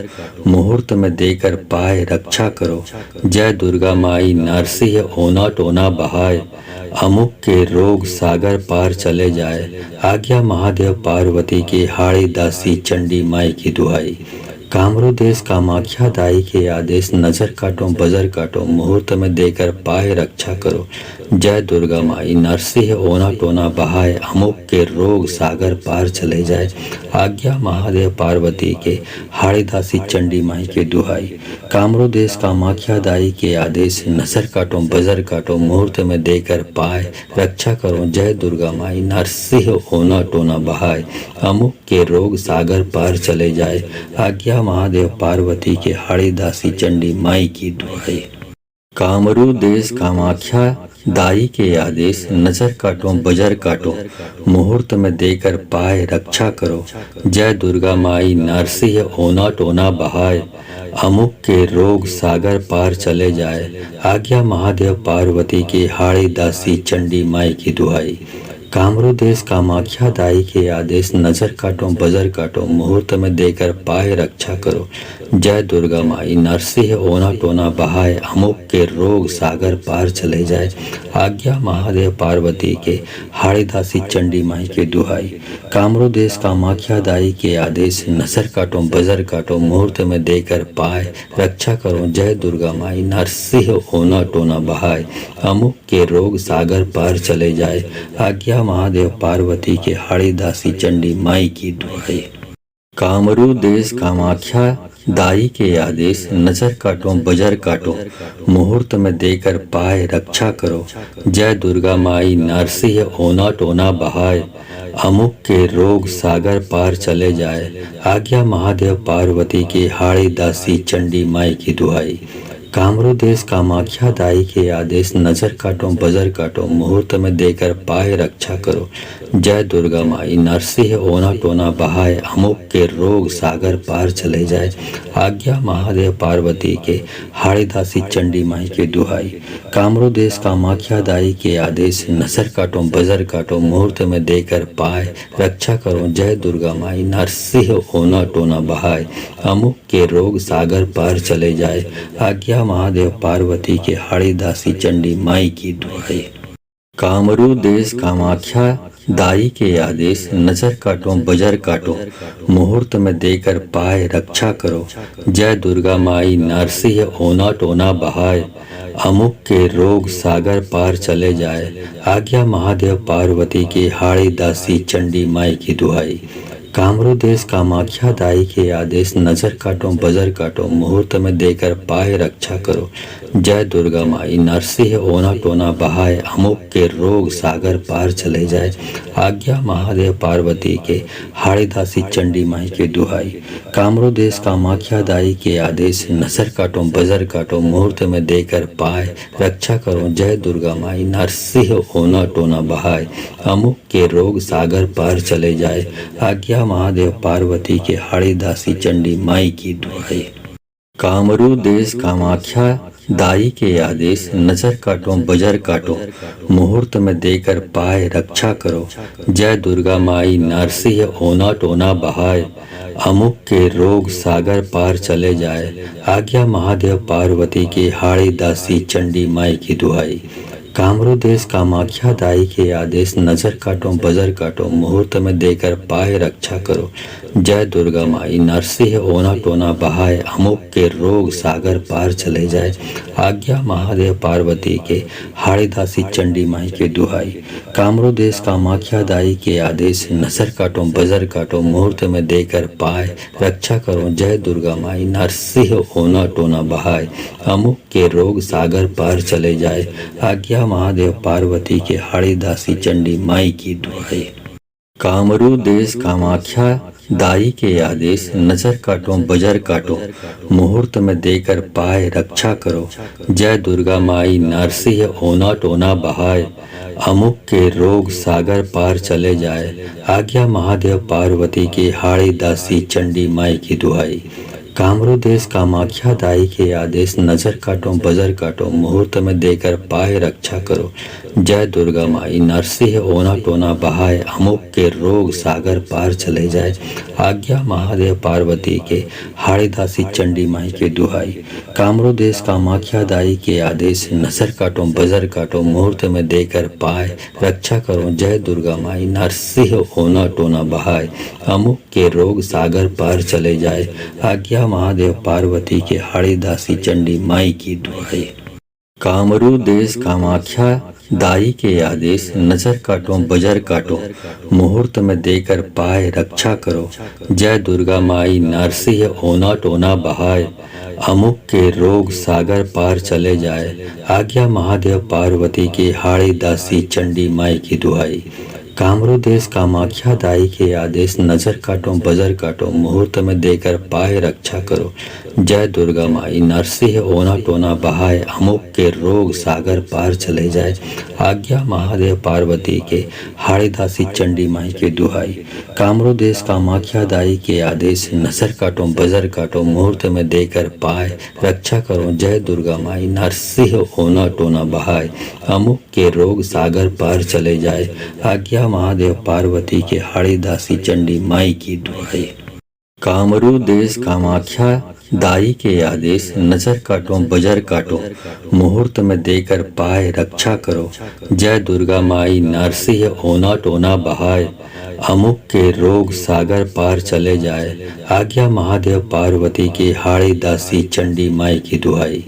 मुहूर्त में देकर पाए रक्षा करो। जय दुर्गा माई, नरसिंह ओना टोना बहाए, अमुक के रोग सागर पार चले जाए। आज्ञा महादेव पार्वती के, हाड़ीदासी चंडी माई की दुहाई। कामरू देश कामाख्या दाई के आदेश, नजर काटो बजर काटो, मुहूर्त में देकर पाए रक्षा करो। जय दुर्गा माई, नरसिंह ओना टोना बहाए, अमुक के रोग सागर पार चले जाए। आज्ञा महादेव पार्वती के, हाड़ीदासी चंडी माई के दुहाई। कामरू देश कामाख्या दाई के आदेश, नजर काटो बजर काटो, मुहूर्त में देकर पाए रक्षा करो। जय दुर्गा माई, नरसिंह ओना टोना बहाए, अमुक के रोग सागर पार चले जाए। आज्ञा महादेव पार्वती के, हाड़ीदासी चंडी माई की दुहाई। कामरू देश कामाख्या दाई के आदेश, नजर काटो बजर काटो, मुहूर्त में देकर पाए रक्षा करो। जय दुर्गा माई, नरसिंह ओना टोना बहाए, अमुक के रोग सागर पार चले जाए। आज्ञा महादेव पार्वती के, हाड़ीदासी चंडी माई की दुहाई। कामरू देश कामाख्या दाई के आदेश, नजर काटो बजर काटो, मुहूर्त में देकर पाए रक्षा करो। जय दुर्गा माई, नरसिंह ओना टोना बहाए, अमुक के रोग सागर पार चले जाए। आज्ञा महादेव पार्वती के, हाड़ीदासी चंडी माई के दुहाई। कामरू देश कामाख्या दाई के आदेश, नजर काटो बजर काटो, मुहूर्त में देकर पाए रक्षा करो। जय दुर्गा माई, नरसिंह ओना टोना बहाए, अमुक के रोग सागर पार चले जाए। आज्ञा महादेव पार्वती के, हाड़ीदासी चंडी माई की दुहाई। कामरू देश कामाख्या दाई के आदेश, नजर काटो बजर काटो, मुहूर्त में देकर पाए रक्षा करो। जय दुर्गा माई, नरसिंह ओना टोना बहाए, अमुक के रोग सागर पार चले जाए। आज्ञा महादेव पार्वती के, हाड़ीदासी चंडी माई की दुहाई। कामरू देश कामाख्या दाई के आदेश, नजर काटो बजर काटो, मुहूर्त में देकर पाए रक्षा करो। जय दुर्गा माई नरसिंह ओना टोना बहाए, अमुक के रोग सागर पार चले जाए। आज्ञा महादेव पार्वती के, हाड़ीदासी चंडी माई के दुहाई। कामरू देश कामाख्या दाई के आदेश, नसर काटो बजर काटो मुहूर्त में देकर पाए, रक्षा करो जय दुर्गा माई नरसिंह ओना टोना बहाए, अमुक के रोग सागर पार चले जाए। आज्ञा महादेव पार्वती के, हाड़ीदासी चंडी माई की दुहाई। कामरू देश कामाख्या दाई के आदेश, नजर काटो बजर काटो मुहूर्त में देकर पाए, रक्षा करो जय दुर्गा माई नरसिंह ओना टोना बहाए, अमुक के रोग सागर पार चले जाए। आज्ञा महादेव पार्वती की, हाड़ीदासी चंडी माई की दुहाई। कामरू देश कामाख्या दाई के आदेश, नजर काटो बजर काटो मुहूर्त में देकर पाए, रक्षा करो जय दुर्गा माई नरसिंह ओना टोना बहाए, अमुक के रोग सागर पार चले जाए। आज्ञा महादेव पार्वती के, हाड़ीदासी चंडी माई के दुहाई। कामरू देश कामाख्या दाई के आदेश, नसर काटो बजर काटो मुहूर्त में देकर पाए, रक्षा करो जय दुर्गा माई नरसिंह ओना टोना बहाए, अमुक के रोग सागर पार चले जाए। आज्ञा महादेव पार्वती के, हाड़ीदासी चंडी माई की दुहाई। कामरू देश कामाख्या दाई के आदेश, नजर काटो बजर काटो मुहूर्त में देकर पाए, रक्षा करो जय दुर्गा माई नरसिंह ओना टोना बहाए, अमुक के रोग सागर पार चले जाए। आज्ञा महादेव पार्वती की, हाड़ीदासी चंडी माई की दुहाई। कामरू देश कामाख्या दाई के आदेश, नजर काटो बजर काटो मुहूर्त में देकर पाए, रक्षा करो जय दुर्गा माई नरसिंह ओना टोना बहाए, अमुक के रोग सागर पार चले जाए। आज्ञा महादेव पार्वती के, हाड़ीदासी चंडी माई के दुहाई। कामरू देश कामाख्या दाई के आदेश, नसर काटो बजर काटो मुहूर्त में देकर पाए, रक्षा करो जय दुर्गा माई नरसिंह ओना टोना बहाए, अमुक के रोग सागर पार चले जाए। आज्ञा महादेव पार्वती के, हाड़ीदासी चंडी माई की दुहाई। कामरू देश कामाख्या दाई के आदेश, नजर काटो बजर काटो मुहूर्त में देकर पाए, रक्षा करो जय दुर्गा माई नरसिंह ओना टोना बहाए, अमुक के रोग सागर पार चले जाए। आज्ञा महादेव पार्वती की, हाड़ीदासी चंडी माई की दुहाई। कामरू देश कामाख्या दाई के आदेश, नजर काटो बजर काटो मुहूर्त में देकर पाए, रक्षा करो जय दुर्गा माई नरसिंह ओना टोना बहाए, अमुक के रोग सागर पार चले जाए। आज्ञा महादेव पार्वती के, हाड़ीदासी चंडी माई के दुहाई। कामरू देश कामाख्या दाई के आदेश, नसर काटो बजर काटो मुहूर्त में देकर पाए, रक्षा करो जय दुर्गा माई नरसिंह ओना टोना बहाए, अमुक के रोग सागर पार चले जाए। आज्ञा महादेव पार्वती के, हाड़ीदासी चंडी माई की दुहाई। कामरू देश कामाख्या दाई के आदेश, नजर काटो बजर काटो मुहूर्त में देकर पाए, रक्षा करो जय दुर्गा माई नरसिंह ओना टोना बहाए, अमुक के रोग सागर पार चले जाए। आज्ञा महादेव पार्वती की, हाड़ीदासी चंडी माई की दुहाई। कामरू देश कामाख्या दाई के आदेश, नजर काटो बजर काटो मुहूर्त में देकर पाए, रक्षा करो जय दुर्गा माई नरसिंह ओना टोना बहाए, अमुक के रोग सागर पार चले जाए। आज्ञा महादेव पार्वती के, हाड़ीदासी चंडी माई के दुहाई। कामरू देश कामाख्या दाई के आदेश, नसर काटो बजर काटो मुहूर्त में देकर पाए, रक्षा करो जय दुर्गा माई नरसिंह ओना टोना बहाए, अमुक के रोग सागर पार चले जाए। आज्ञा महादेव पार्वती के, हाड़ीदासी चंडी माई की दुहाई। कामरू देश कामाख्या दाई के आदेश, नजर काटो बजर काटो मुहूर्त में देकर पाए, रक्षा करो जय दुर्गा माई नरसिंह ओना टोना बहाए, अमुक के रोग सागर पार चले जाए। आज्ञा महादेव पार्वती की, हाड़ीदासी चंडी माई की दुहाई।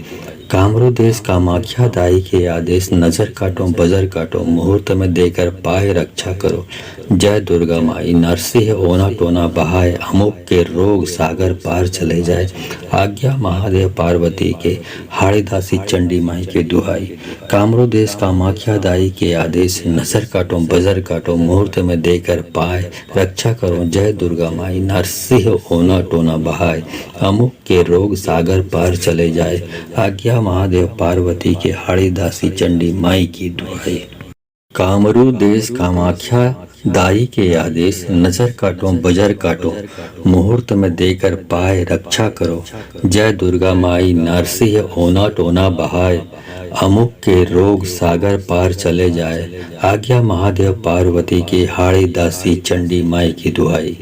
कामरू देश कामाख्या दाई के आदेश, नजर काटो बजर काटो मुहूर्त में देकर पाए, रक्षा करो जय दुर्गा माई नरसिंह ओना टोना बहाए, अमुक के रोग सागर पार चले जाए। आज्ञा महादेव पार्वती के, हाड़ीदासी चंडी माई के दुहाई। कामरू देश कामाख्या दाई के आदेश, नसर काटो बजर काटो मुहूर्त में देकर पाए, रक्षा करो जय दुर्गा माई नरसिंह ओना टोना बहाए, अमुक के रोग सागर पार चले जाए। आज्ञा महादेव पार्वती के, हाड़ीदासी चंडी माई की दुहाई। कामरू देश कामाख्या दाई के आदेश, नजर काटो बजर काटो, मुहूर्त में देकर पाए रक्षा करो। जय दुर्गा माई नरसिंह ओना टोना बहाय, अमुक के रोग सागर पार चले जाए। आज्ञा महादेव पार्वती की, हाड़ी दासी चंडी माई की दुहाई।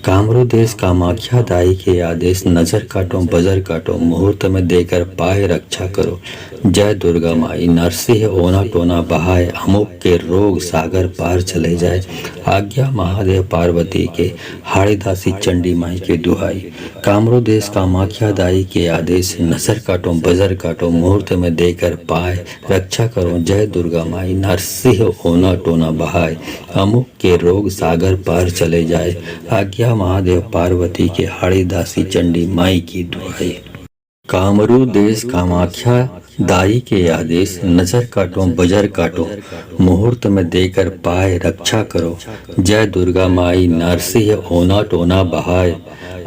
कामरू देश कामाख्या दाई के आदेश, नजर काटो बजर काटो, मुहूर्त में देकर पाए रक्षा करो। जय दुर्गा माई नरसिंह ओना टोना बहाय, अमुक के रोग सागर पार चले जाए। आज्ञा महादेव पार्वती के, हाड़ी दासी चंडी माई के दुहाई। कामरू देश कामाख्या दाई के आदेश, नजर काटो बजर काटो, मुहूर्त में देकर पाए रक्षा करो। जय दुर्गा माई नरसिंह ओना टोना बहाय, अमुक के रोग सागर पार चले जाए। आज्ञा महादेव पार्वती के, हाड़ी दासी चंडी माई की दुहाई। कामरू देश कामाख्या दाई के आदेश, नजर काटो बजर काटो, मुहूर्त में देकर पाए रक्षा करो। जय दुर्गा माई नरसिंह ओना टोना बहाय,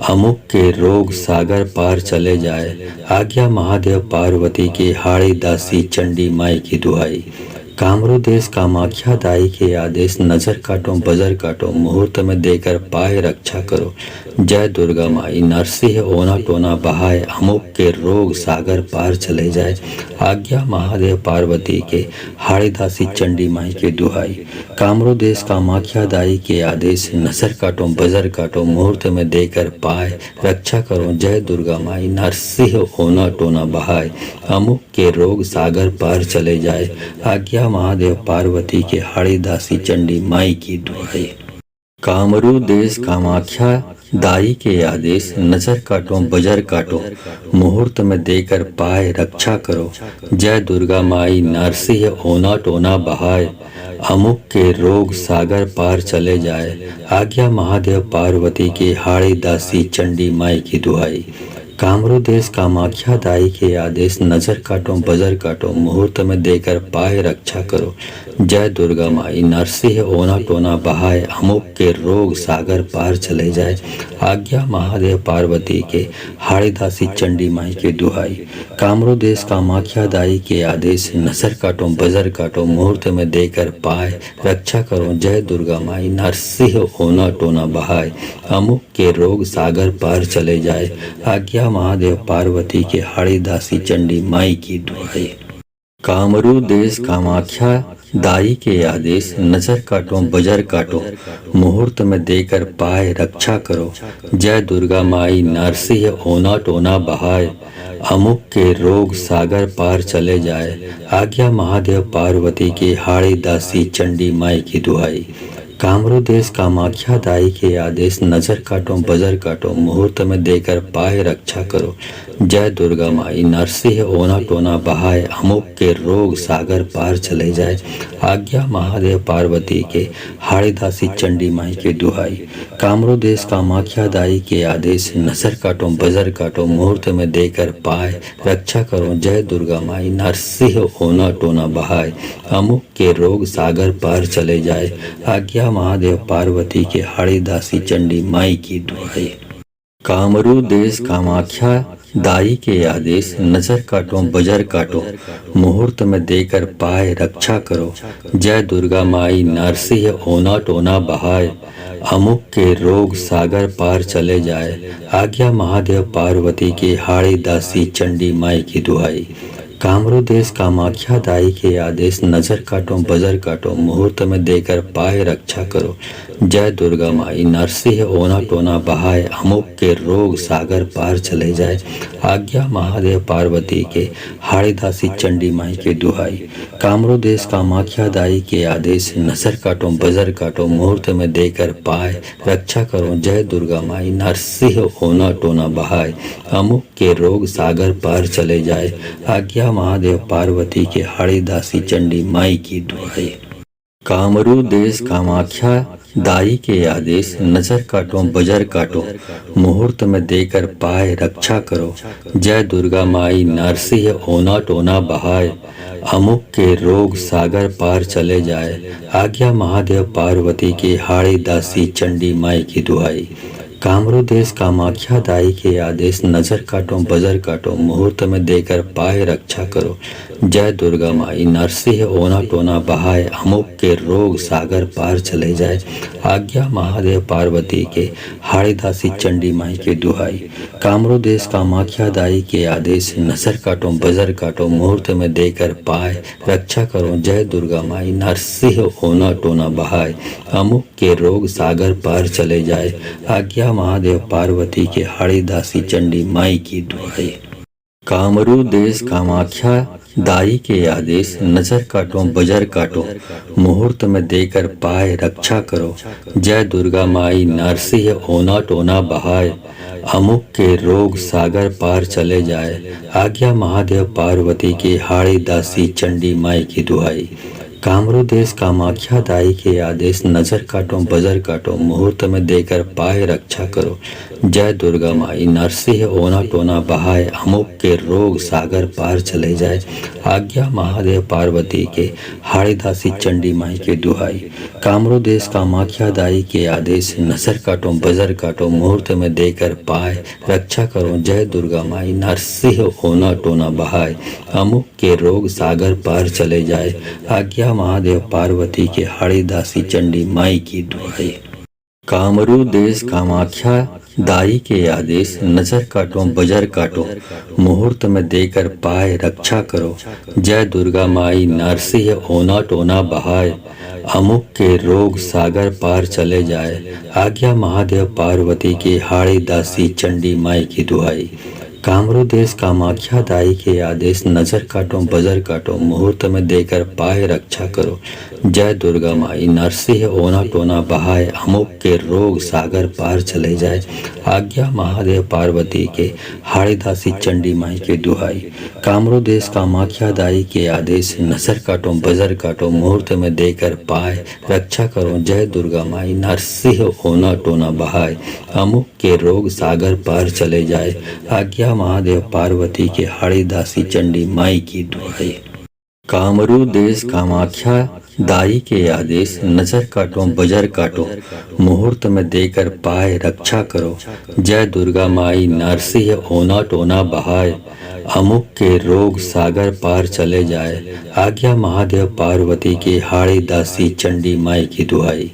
अमुक के रोग सागर पार चले जाए। आज्ञा महादेव पार्वती की, हाड़ी दासी चंडी माई की दुहाई। कामरू देश कामाख्या दाई के आदेश, नजर काटो बजर काटो, मुहूर्त में देकर पाए रक्षा करो। जय दुर्गा माई नरसिंह ओना टोना बहाय, अमुक के रोग सागर पार चले जाए। आज्ञा महादेव पार्वती के, हाड़ी दासी चंडी माई के दुहाई। कामरू देश कामाख्या दाई के आदेश, नजर काटो बजर काटो, मुहूर्त में देकर पाए रक्षा करो। जय दुर्गा माई नरसिंह ओना टोना बहाय, अमुक के रोग सागर पार चले जाए। आज्ञा महादेव पार्वती के, हाड़ी दासी चंडी माई की दुहाई। कामरू देश कामाख्या दाई के आदेश, नजर काटो बजर काटो, मुहूर्त में देकर पाए रक्षा करो। जय दुर्गा माई नरसिंह ओना टोना बहाय, अमुक के रोग सागर पार चले जाए। आज्ञा महादेव पार्वती की, हाड़ी दासी चंडी माई की दुहाई। कामरू देश कामाख्या दाई के आदेश, नजर काटो बजर काटो, मुहूर्त में देकर पाए रक्षा करो। जय दुर्गा माई नरसिंह ओना टोना बहाय, अमुक के रोग सागर पार चले जाए। आज्ञा महादेव पार्वती के, हाड़ी दासी चंडी माई के दुहाई। कामरू देश कामाख्या दाई के आदेश, नजर काटो बजर काटो, मुहूर्त में देकर पाए रक्षा करो। जय दुर्गा माई नरसिंह ओना टोना बहाय, अमुक के रोग सागर पार चले जाए। आज्ञा महादेव पार्वती के, हाड़ी दासी चंडी माई की दुहाई। कामरू देश कामाख्या दाई के आदेश, नजर काटो बजर काटो, मुहूर्त में देकर पाए रक्षा करो। जय दुर्गा माई नरसिंह ओना टोना बहाय, अमुक के रोग सागर पार चले जाए। आज्ञा महादेव पार्वती की, हाड़ी दासी चंडी माई की दुहाई। कामरू देश कामाख्या दाई के आदेश, नजर काटो बजर काटो, मुहूर्त में देकर पाए रक्षा करो। जय दुर्गा माई नरसिंह ओना टोना बहाय, अमुक के रोग सागर पार चले जाए। आज्ञा महादेव पार्वती के, हाड़ी दासी चंडी माई के दुहाई। कामरू देश कामाख्या दाई के आदेश, नजर काटो बजर काटो, मुहूर्त में देकर पाए रक्षा करो। जय दुर्गा माई नरसिंह ओना टोना बहाय, अमुक के रोग सागर पार चले जाए। आज्ञा महादेव पार्वती के, हाड़ी दासी चंडी माई की दुहाई। कामरू देश कामाख्या दाई के आदेश, नजर काटो बजर काटो, मुहूर्त में देकर पाए रक्षा करो। जय दुर्गा माई नरसिंह ओना टोना बहाय, अमुक के रोग सागर पार चले जाए। आज्ञा महादेव पार्वती की, हाड़ी दासी चंडी माई की दुहाई। कामरू देश कामाख्या दाई के आदेश, नजर काटो बजर काटो, मुहूर्त में देकर पाए रक्षा करो। जय दुर्गा माई नरसिंह ओना टोना बहाय, अमुक के रोग सागर पार चले जाए। आज्ञा महादेव पार्वती के, हाड़ी दासी चंडी माई के दुहाई। कामरू देश कामाख्या दाई के आदेश, नजर काटो बजर काटो, मुहूर्त में देकर पाए रक्षा करो। जय दुर्गा माई नरसिंह ओना टोना बहाय, अमुक के रोग सागर पार चले जाए। आज्ञा महादेव पार्वती के, हाड़ी दासी चंडी माई की दुहाई। कामरू देश कामाख्या दाई के आदेश, नजर काटो बजर काटो, मुहूर्त में देकर पाए रक्षा करो। जय दुर्गा माई नरसिंह ओना टोना बहाय, अमुक के रोग सागर पार चले जाए। आज्ञा महादेव पार्वती की, हाड़ी दासी चंडी माई की दुहाई। कामरू देश कामाख्या दाई के आदेश, नजर काटो बजर काटो, मुहूर्त में देकर पाए रक्षा करो। जय दुर्गा माई, नरसिंह ओना टोना बहाए, अमुक के रोग सागर पार चले जाए। आज्ञा महादेव पार्वती के, हाड़ीदासी चंडी माई के दुहाई। कामरू देश कामाख्या दाई के आदेश, नजर काटो बजर काटो, मुहूर्त में देकर पाए रक्षा करो। जय दुर्गा माई, नरसिंह ओना टोना बहाए, अमुक के रोग सागर पार चले जाए। आज्ञा महादेव पार्वती के, हाड़ीदासी चंडी माई की दुहाई। कामरू देश कामाख्या दाई के आदेश, नजर काटो बजर काटो, मुहूर्त में देकर पाए रक्षा करो। जय दुर्गा माई, नरसिंह ओना टोना बहाए, अमुक के रोग सागर पार चले जाए। आज्ञा महादेव पार्वती के, हाड़ीदासी चंडी माई की दुहाई। कामरू देश कामाख्या दाई के आदेश, नजर काटो बजर काटो, मुहूर्त में देकर पाए रक्षा करो। जय दुर्गा माई, नरसिंह ओना टोना बहाए, अमुक के रोग सागर पार चले जाए। आज्ञा महादेव पार्वती के, हाड़ीदासी चंडी माई के दुहाई। कामरू देश कामाख्या दाई के आदेश, नजर काटो बजर काटो, मुहूर्त में देकर पाए रक्षा करो। जय दुर्गा माई, नरसिंह ओना टोना बहाए, अमुक के रोग सागर पार चले जाए। आज्ञा महादेव पार्वती के, हाड़ीदासी चंडी माई की दुहाई। कामरू देश कामाख्या दाई के आदेश, नजर काटो बजर काटो, मुहूर्त में देकर पाए रक्षा करो। जय दुर्गा माई, नरसिंह ओना टोना बहाए, अमुक के रोग सागर पार चले जाए। आज्ञा महादेव पार्वती के, हाड़ीदासी चंडी माई की दुहाई। कामरू देश कामाख्या दाई के आदेश, नजर काटो बजर काटो, मुहूर्त में देकर पाए रक्षा करो। जय दुर्गा माई, नरसिंह ओना टोना बहाए, अमुक के रोग सागर पार चले जाए। आज्ञा महादेव पार्वती के, हाड़ीदासी चंडी माई के दुहाई। कामरू देश कामाख्या दाई के आदेश, नजर काटो बजर काटो, मुहूर्त में देकर पाए रक्षा करो। जय दुर्गा माई, नरसिंह ओना टोना बहाए, अमुक के रोग सागर पार चले जाए। आज्ञा महादेव पार्वती के, हाड़ीदासी चंडी माई की दुहाई। कामरू देश कामाख्या दाई के आदेश, नजर काटो बजर काटो, मुहूर्त में देकर पाए रक्षा करो। जय दुर्गा माई, नरसिंह ओना टोना बहाए, अमुक के रोग सागर पार चले जाए। आज्ञा महादेव पार्वती के, हाड़ीदासी चंडी माई की दुहाई।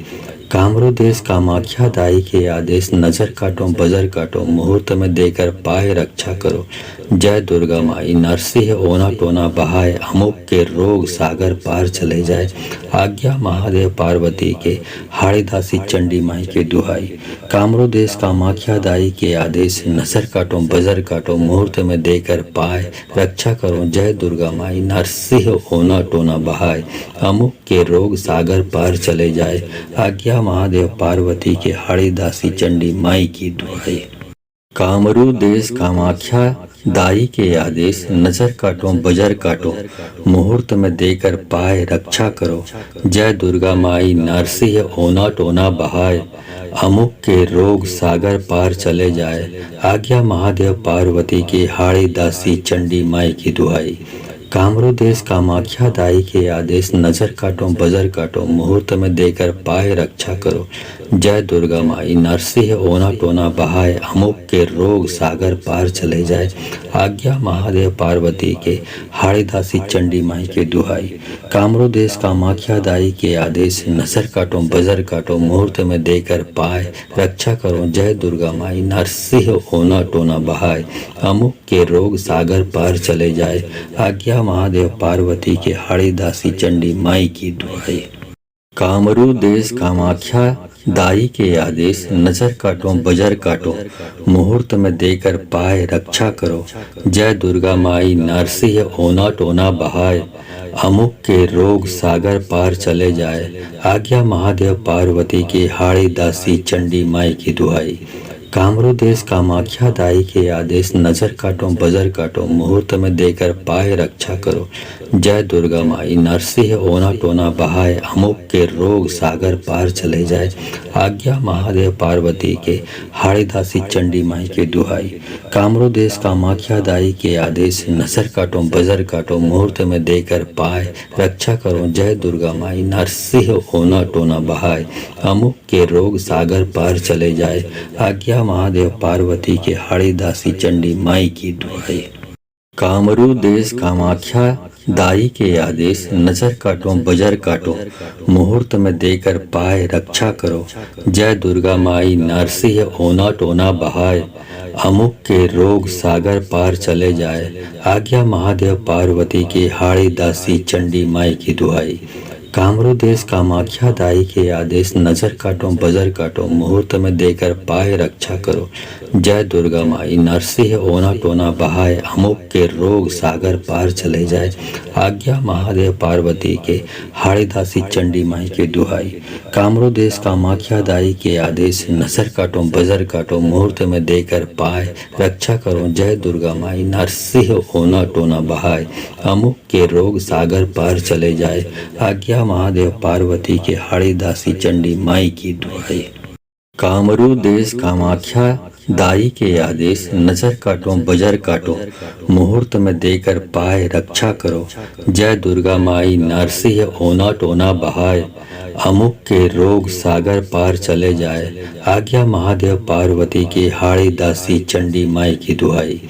कामरू देश कामाख्या दाई के आदेश, नजर काटो बजर काटो, मुहूर्त में देकर पाए रक्षा करो। जय दुर्गा माई, नरसिंह ओना टोना बहाए, अमुक के रोग सागर पार चले जाए। आज्ञा महादेव पार्वती के, हाड़ीदासी चंडी माई के दुहाई। कामरू देश कामाख्या दाई के आदेश, नजर काटो बजर काटो, मुहूर्त में देकर पाए रक्षा करो। जय दुर्गा माई, नरसिंह ओना टोना बहाए, अमुक के रोग सागर पार चले जाए। आज्ञा महादेव पार्वती के, हाड़ीदासी चंडी माई की दुहाई। कामरू देश कामाख्या दाई के आदेश, नजर काटो बजर काटो, मुहूर्त में देकर पाए रक्षा करो। जय दुर्गा माई, नरसिंह ओना टोना बहाए, अमुक के रोग सागर पार चले जाए। आज्ञा महादेव पार्वती के, हाड़ीदासी चंडी माई की दुहाई। कामरू देश कामाख्या दाई के आदेश, नजर काटो बजर काटो, मुहूर्त में देकर पाए रक्षा करो। जय दुर्गा माई, नरसिंह ओना टोना बहाए, अमुक के रोग सागर पार चले जाए। आज्ञा महादेव पार्वती के, हाड़ीदासी चंडी माई के दुहाई। कामरू देश कामाख्या दाई के आदेश, नजर काटो बजर काटो, मुहूर्त में देकर पाए रक्षा करो। जय दुर्गा माई, नरसिंह ओना टोना बहाए, अमुक के रोग सागर पार चले जाए। आज्ञा महादेव पार्वती के, हाड़ीदासी चंडी माई की दुहाई। कामरू देश कामाख्या दाई के आदेश, नजर काटो बजर काटो, मुहूर्त में देकर पाए रक्षा करो। जय दुर्गा माई, नरसिंह ओना टोना बहाए, अमुक के रोग सागर पार चले जाए। आज्ञा महादेव पार्वती के, हाड़ीदासी चंडी माई की दुहाई। कामरू देश कामाख्या दाई के आदेश, नजर काटो बजर काटो, मुहूर्त में देकर पाए रक्षा करो। जय दुर्गा माई नरसिंह ओना टोना बहाए, अमुक के रोग सागर पार चले जाए। आज्ञा महादेव पार्वती के, हाड़ी दासी चंडी माई के दुहाई। कामरू देश कामाख्या दाई के आदेश, नसर काटो बजर काटो मुहूर्त में देकर पाए, रक्षा करो जय दुर्गा माई नरसिंह ओना टोना बहाए, अमुक के रोग सागर पार चले जाए। आज्ञा महादेव पार्वती के, हाड़ी दासी चंडी माई की दुहाई। कामरू देश कामाख्या दाई के आदेश, नजर काटो बजर काटो मुहूर्त में देकर पाए, रक्षा करो जय दुर्गा माई नरसिंह ओना टोना बहाए, अमुक के रोग सागर पार चले जाए। आज्ञा महादेव पार्वती की, हाड़ी दासी चंडी माई की दुहाई। कामरू देश कामाख्या दाई के आदेश, नजर काटो बजर काटो मुहूर्त में देकर पाए, रक्षा करो जय दुर्गा माई नरसिंह ओना टोना बहाए, अमुक के रोग सागर पार चले जाए। आज्ञा महादेव पार्वती के, हाड़ी दासी चंडी माई के दुहाई। कामरू देश कामाख्या दाई के आदेश, नजर काटो बजर काटो मुहूर्त में देकर पाए, रक्षा करो जय दुर्गा माई नरसिंह ओना टोना बहाए, अमुक के रोग सागर पार चले जाए। आज्ञा महादेव पार्वती के, हाड़ी दासी चंडी माई की दुहाई। कामरू देश कामाख्या दाई के आदेश, नजर काटो बजर काटो मुहूर्त में देकर पाए, रक्षा करो जय दुर्गा माई नरसिंह ओना टोना बहाए, अमुक के रोग सागर पार चले जाए। आज्ञा महादेव पार्वती की, हाड़ी दासी चंडी माई की दुहाई।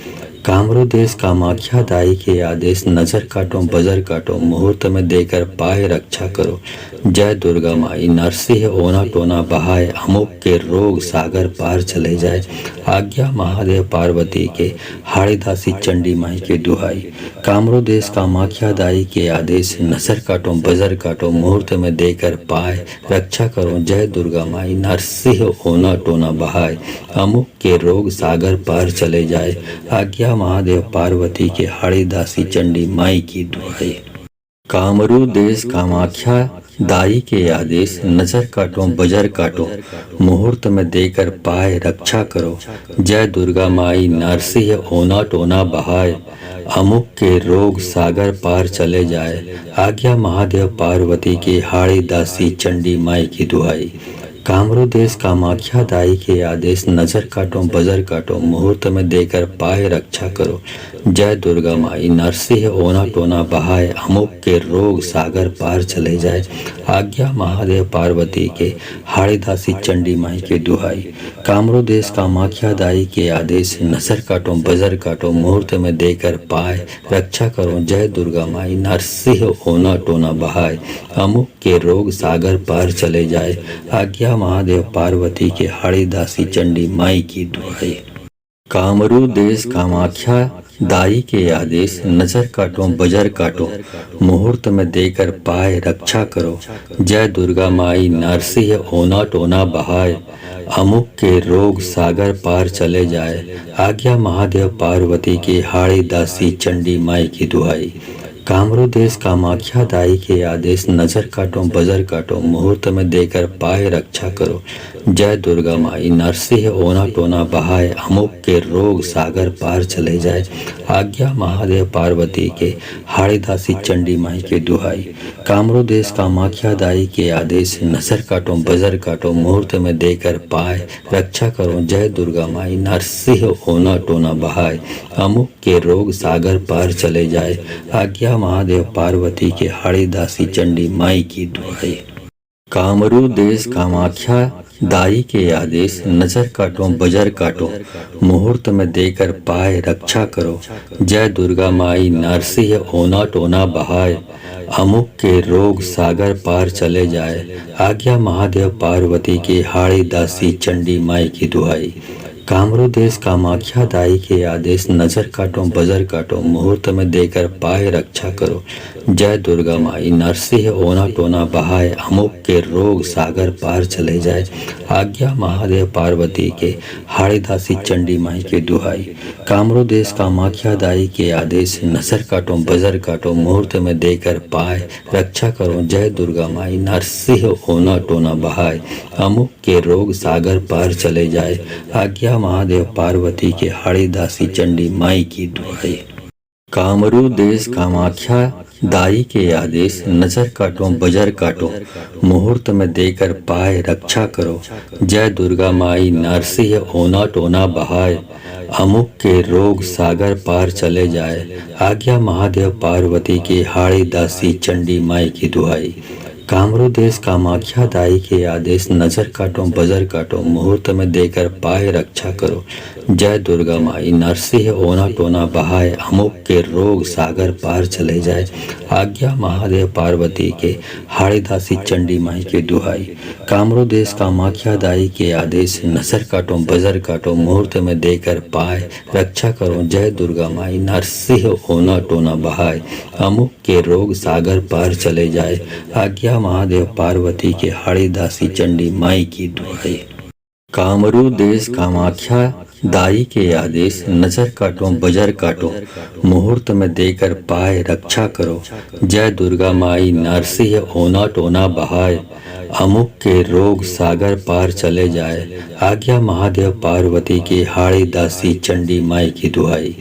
कामरू देश कामाख्या दाई के आदेश, नजर काटो बजर काटो मुहूर्त में देकर पाए, रक्षा करो जय दुर्गा माई नरसिंह ओना टोना बहाए, अमुक के रोग सागर पार चले जाए। आज्ञा महादेव पार्वती के, हाड़ी दासी चंडी माई के दुहाई। कामरू देश कामाख्या दाई के आदेश, नजर काटो बजर काटो मुहूर्त में देकर पाए, रक्षा करो जय दुर्गा माई नरसिंह ओना टोना बहाए, अमुक के रोग सागर पार चले जाए। आज्ञा महादेव पार्वती के, हाड़ी दासी चंडी माई की दुहाई। कामरू देश कामाख्या दाई के आदेश, नजर काटो बजर काटो मुहूर्त में देकर पाए, रक्षा करो जय दुर्गा माई नरसिंह ओना टोना बहाए, अमुक के रोग सागर पार चले जाए। आज्ञा महादेव पार्वती की, हाड़ी दासी चंडी माई की दुहाई। कामरू देश कामाख्या दाई के आदेश, नजर काटो बजर काटो मुहूर्त में देकर पाए, रक्षा करो जय दुर्गा माई नरसिंह ओना टोना बहाए, अमुक के रोग सागर पार चले जाए। आज्ञा महादेव पार्वती के, हाड़ी दासी चंडी माई के दुहाई। कामरू देश कामाख्या दाई के आदेश, नजर काटो बजर काटो मुहूर्त में देकर पाए, रक्षा करो जय दुर्गा माई नरसिंह ओना टोना बहाए, अमुक के रोग सागर पार चले जाए। आज्ञा महादेव पार्वती के, हाड़ी दासी चंडी माई की दुहाई। कामरू देश कामाख्या दाई के आदेश, नजर काटो बजर काटो मुहूर्त में देकर पाए, रक्षा करो जय दुर्गा माई नरसिंह ओना टोना बहाए, अमुक के रोग सागर पार चले जाए। आज्ञा महादेव पार्वती की, हाड़ी दासी चंडी माई की दुहाई। कामरू देश कामाख्या दाई के आदेश, नजर काटो बजर काटो मुहूर्त में देकर पाए, रक्षा करो जय दुर्गा माई नरसिंह ओना टोना बहाए, अमुक के रोग सागर पार चले जाए। आज्ञा महादेव पार्वती के, हाड़ी दासी चंडी माई के दुहाई। कामरू देश कामाख्या दाई के आदेश, नजर काटो बजर काटो मुहूर्त में देकर पाए, रक्षा करो जय दुर्गा माई नरसिंह ओना टोना बहाए, अमुक के रोग सागर पार चले जाए। आज्ञा महादेव पार्वती के, हाड़ी दासी चंडी माई की दुहाई। कामरू देश कामाख्या दाई के आदेश, नजर काटो बजर काटो मुहूर्त में देकर पाए, रक्षा करो जय दुर्गा माई नरसिंह ओना टोना बहाए, अमुक के रोग सागर पार चले जाए। आज्ञा महादेव पार्वती की, हाड़ी दासी चंडी माई की दुहाई। कामरू देश कामाख्या दाई के आदेश, नजर काटो बजर काटो मुहूर्त में देकर पाए, रक्षा करो जय दुर्गा माई नरसिंह ओना टोना बहाए, अमुक के रोग सागर पार चले जाए। आज्ञा महादेव पार्वती के, हाड़ी दासी चंडी माई के दुहाई। कामरू देश कामाख्या दाई के आदेश, नजर काटो बजर काटो मुहूर्त में देकर पाए, रक्षा करो जय दुर्गा माई नरसिंह ओना टोना बहाए, अमुक के रोग सागर पार चले जाए। आज्ञा महादेव पार्वती के, हाड़ी दासी चंडी माई की दुहाई। कामरू देश कामाख्या दाई के आदेश, नजर काटो बजर काटो, मुहूर्त में देकर पाए रक्षा करो। जय दुर्गा माई नरसिंह ओना टोना बहाय, अमुक के रोग सागर पार चले जाए। आज्ञा महादेव पार्वती की, हाड़ी दासी चंडी माई की दुहाई। कामरू देश कामाख्या दाई के आदेश, नजर काटो बजर काटो, मुहूर्त में देकर पाए रक्षा करो। जय दुर्गा माई नरसिंह ओना टोना बहाय, अमुक के रोग सागर पार चले जाए। आज्ञा महादेव पार्वती के, हाड़ी दासी चंडी माई के दुहाई। कामरू देश कामाख्या दाई के आदेश, नजर काटो बजर काटो, मुहूर्त में देकर पाए रक्षा करो। जय दुर्गा माई नरसिंह ओना टोना बहाय, अमुक के रोग सागर पार चले जाए। आज्ञा महादेव पार्वती के, हाड़ी दासी चंडी माई की दुहाई। कामरू देश कामाख्या दाई के आदेश, नजर काटो बजर काटो, मुहूर्त में देकर पाए रक्षा करो। जय दुर्गा माई नरसिंह ओना टोना बहाय, अमुक के रोग सागर पार चले जाए। आज्ञा महादेव पार्वती की, हाड़ी दासी चंडी माई की दुहाई।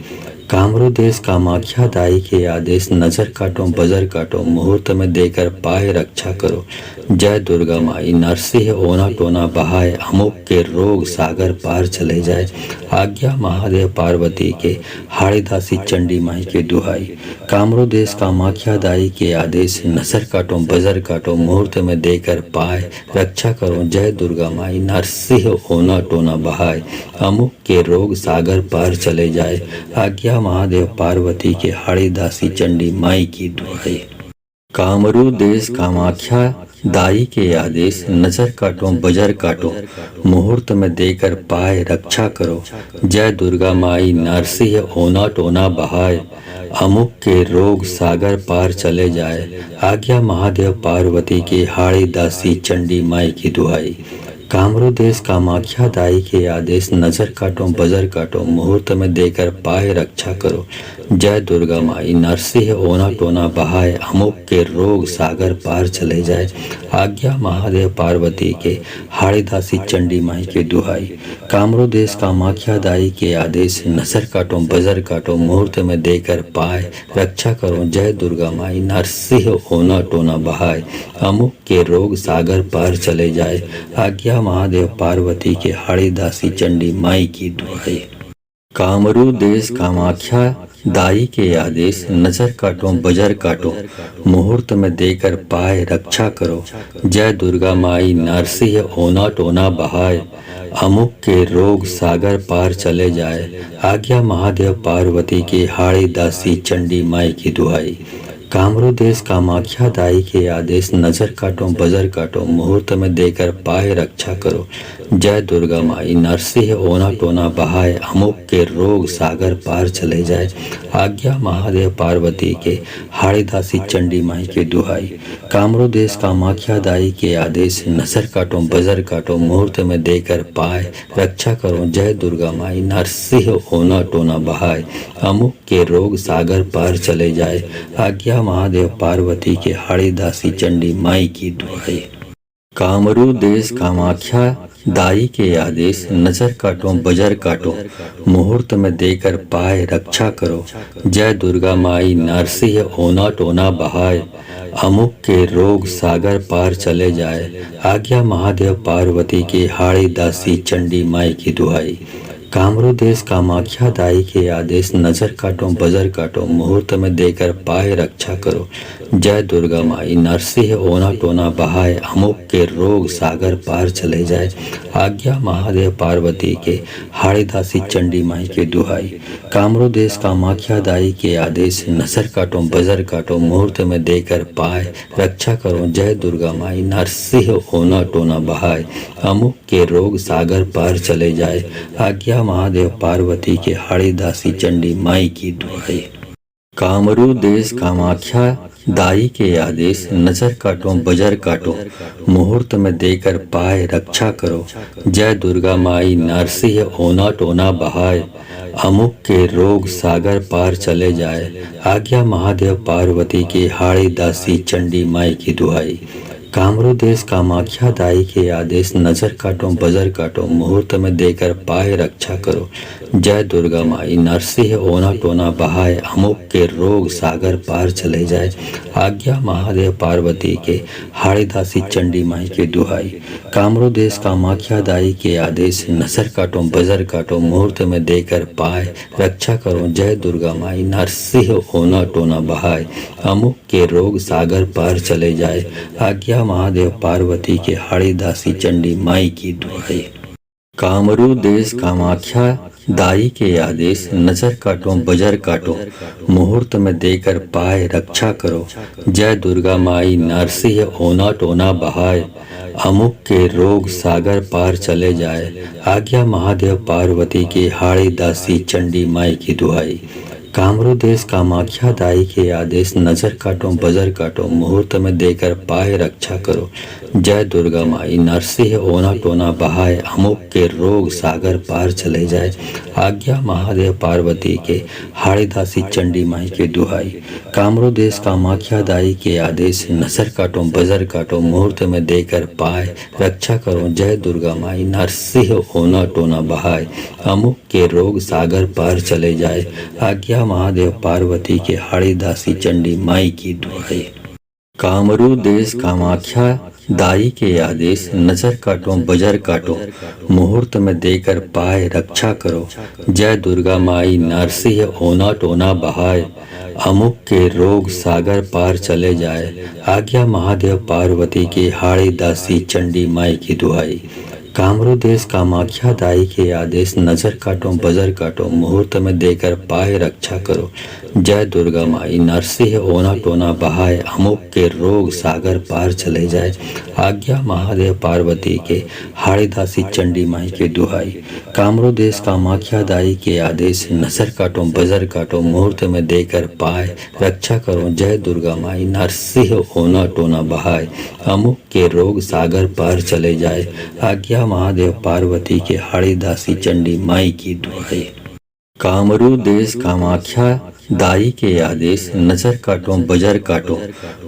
कामरू देश कामाख्या दाई के आदेश, नजर काटो बजर काटो, मुहूर्त में देकर पाए रक्षा करो। जय दुर्गा माई नरसिंह ओना टोना बहाय, अमुक के रोग सागर पार चले जाए। आज्ञा महादेव पार्वती के, हाड़ी दासी चंडी माई के दुहाई। कामरू देश कामाख्या दाई के आदेश, नजर काटो बजर काटो, मुहूर्त में देकर पाए रक्षा करो। जय दुर्गा माई नरसिंह ओना टोना बहाय, अमुक के रोग सागर पार चले जाए। आज्ञा महादेव पार्वती के, हाड़ी दासी चंडी माई की दुहाई। कामरू देश कामाख्या दाई के आदेश, नजर काटो बजर काटो, मुहूर्त में देकर पाए रक्षा करो। जय दुर्गा माई नरसिंह ओना टोना बहाय, अमुक के रोग सागर पार चले जाए। आज्ञा महादेव पार्वती की, हाड़ी दासी चंडी माई की दुहाई। कामरू देश कामाख्या दाई के आदेश, नजर काटो बजर काटो, मुहूर्त में देकर पाए रक्षा करो। जय दुर्गा माई नरसिंह ओना टोना बहाय, अमुक के रोग सागर पार चले जाए। आज्ञा महादेव पार्वती के, हाड़ी दासी चंडी माई के दुहाई। कामरू देश कामाख्या दाई के आदेश, नजर काटो बजर काटो, मुहूर्त में देकर पाए रक्षा करो। जय दुर्गा माई नरसिंह ओना टोना बहाय, अमुक के रोग सागर पार चले जाए। आज्ञा महादेव पार्वती के, हाड़ी दासी चंडी माई की दुहाई। कामरू देश कामाख्या दाई के आदेश, नजर काटो बजर काटो, मुहूर्त में देकर पाए रक्षा करो। जय दुर्गा माई नरसिंह ओना टोना बहाय, अमुक के रोग सागर पार चले जाए। आज्ञा महादेव पार्वती की, हाड़ी दासी चंडी माई की दुहाई। कामरू देश कामाख्या दाई के आदेश, नजर काटो बजर काटो, मुहूर्त में देकर पाए रक्षा करो। जय दुर्गा माई नरसिंह ओना टोना बहाय, अमुक के रोग सागर पार चले जाए। आज्ञा महादेव पार्वती के, हाड़ी दासी चंडी माई के दुहाई। कामरू देश कामाख्या दाई के आदेश, नजर काटो बजर काटो, मुहूर्त में देकर पाए रक्षा करो। जय दुर्गा माई नरसिंह ओना टोना बहाय, अमुक के रोग सागर पार चले जाए। आज्ञा महादेव पार्वती के, हाड़ी दासी चंडी माई की दुहाई। कामरू देश कामाख्या दाई के आदेश, नजर काटो बजर काटो, मुहूर्त में देकर पाए रक्षा करो। जय दुर्गा माई नरसिंह ओना टोना बहाय, अमुक के रोग सागर पार चले जाए। आज्ञा महादेव पार्वती की, हाड़ी दासी चंडी माई की दुहाई। कामरू देश कामाख्या दाई के आदेश, नजर काटो बजर काटो, मुहूर्त में देकर पाए रक्षा करो। जय दुर्गा माई नरसिंह ओना टोना बहाय, अमुक के रोग सागर पार चले जाए। आज्ञा महादेव पार्वती के, हाड़ी दासी चंडी माई के दुहाई। कामरू देश कामाख्या दाई के आदेश, नजर काटो बजर काटो, मुहूर्त में देकर पाए रक्षा करो। जय दुर्गा माई नरसिंह ओना टोना बहाय, अमुक के रोग सागर पार चले जाए। आज्ञा महादेव पार्वती के, हाड़ी दासी चंडी माई की दुहाई। कामरू देश कामाख्या दाई के आदेश, नजर काटो बजर काटो, मुहूर्त में देकर पाए रक्षा करो। जय दुर्गा माई नरसिंह ओना टोना बहाय, अमुक के रोग सागर पार चले जाए। आज्ञा महादेव पार्वती की, हाड़ी दासी चंडी माई की दुहाई। कामरू देश कामाख्या दाई के आदेश, नजर काटो बजर काटो, मुहूर्त में देकर पाए रक्षा करो। जय दुर्गा माई। नरसिंह ओना टोना बहाए, अमुक के रोग सागर पार चले जाए। आज्ञा महादेव पार्वती के, हाड़ी दासी चंडी माई के दुहाई। कामरू देश कामाख्या दाई के आदेश, नसर काटो बजर काटो मुहूर्त में देकर पाए, रक्षा करो जय दुर्गा माई। नरसिंह ओना टोना बहाए, अमुक के रोग सागर पार चले जाए। आज्ञा महादेव पार्वती के, हाड़ी दासी चंडी माई की दुहाई। कामरू देश कामाख्या दाई के आदेश, नजर काटो बजर काटो मुहूर्त में देकर पाए, रक्षा करो जय दुर्गा माई। नरसिंह ओना टोना बहाए, अमुक के रोग सागर पार चले जाए। आज्ञा महादेव पार्वती की, हाड़ी दासी चंडी माई की दुहाई। कामरू देश कामाख्या दाई के आदेश, नजर काटो बजर काटो मुहूर्त में देकर पाए, रक्षा करो जय दुर्गा माई। नरसिंह ओना टोना बहाए, अमुक के रोग सागर पार चले जाए। आज्ञा महादेव पार्वती के, हाड़ी दासी चंडी माई के दुहाई। कामरू देश कामाख्या दाई के आदेश, नजर काटो बजर काटो मुहूर्त में देकर पाए, रक्षा करो जय दुर्गा माई। नरसिंह ओना टोना बहाए, अमुक के रोग सागर पार चले जाए। आज्ञा महादेव पार्वती के, हाड़ी दासी चंडी माई की दुहाई। कामरू देश कामाख्या दाई के आदेश, नजर काटो बजर काटो मुहूर्त में देकर पाए, रक्षा करो जय दुर्गा माई। नरसिंह ओना टोना बहाए, अमुक के रोग सागर पार चले जाए। आज्ञा महादेव पार्वती की, हाड़ी दासी चंडी माई की दुहाई। कामरू देश कामाख्या दाई के आदेश, नजर काटो बजर काटो मुहूर्त में देकर पाए, रक्षा करो जय दुर्गा माई। नरसिंह ओना टोना बहाए, अमुक के रोग सागर पार चले जाए। आज्ञा महादेव पार्वती के, हाड़ी दासी चंडी माई के दुहाई। कामरू देश कामाख्या दाई के आदेश, नजर काटो बजर काटो मुहूर्त में देकर पाए, रक्षा करो जय दुर्गा माई। नरसिंह ओना टोना बहाए, अमुक के रोग सागर पार चले जाए। आज्ञा महादेव पार्वती के, हाड़ी दासी चंडी माई की दुहाई। कामरू देश कामाख्या दाई के आदेश, नजर काटो बजर काटो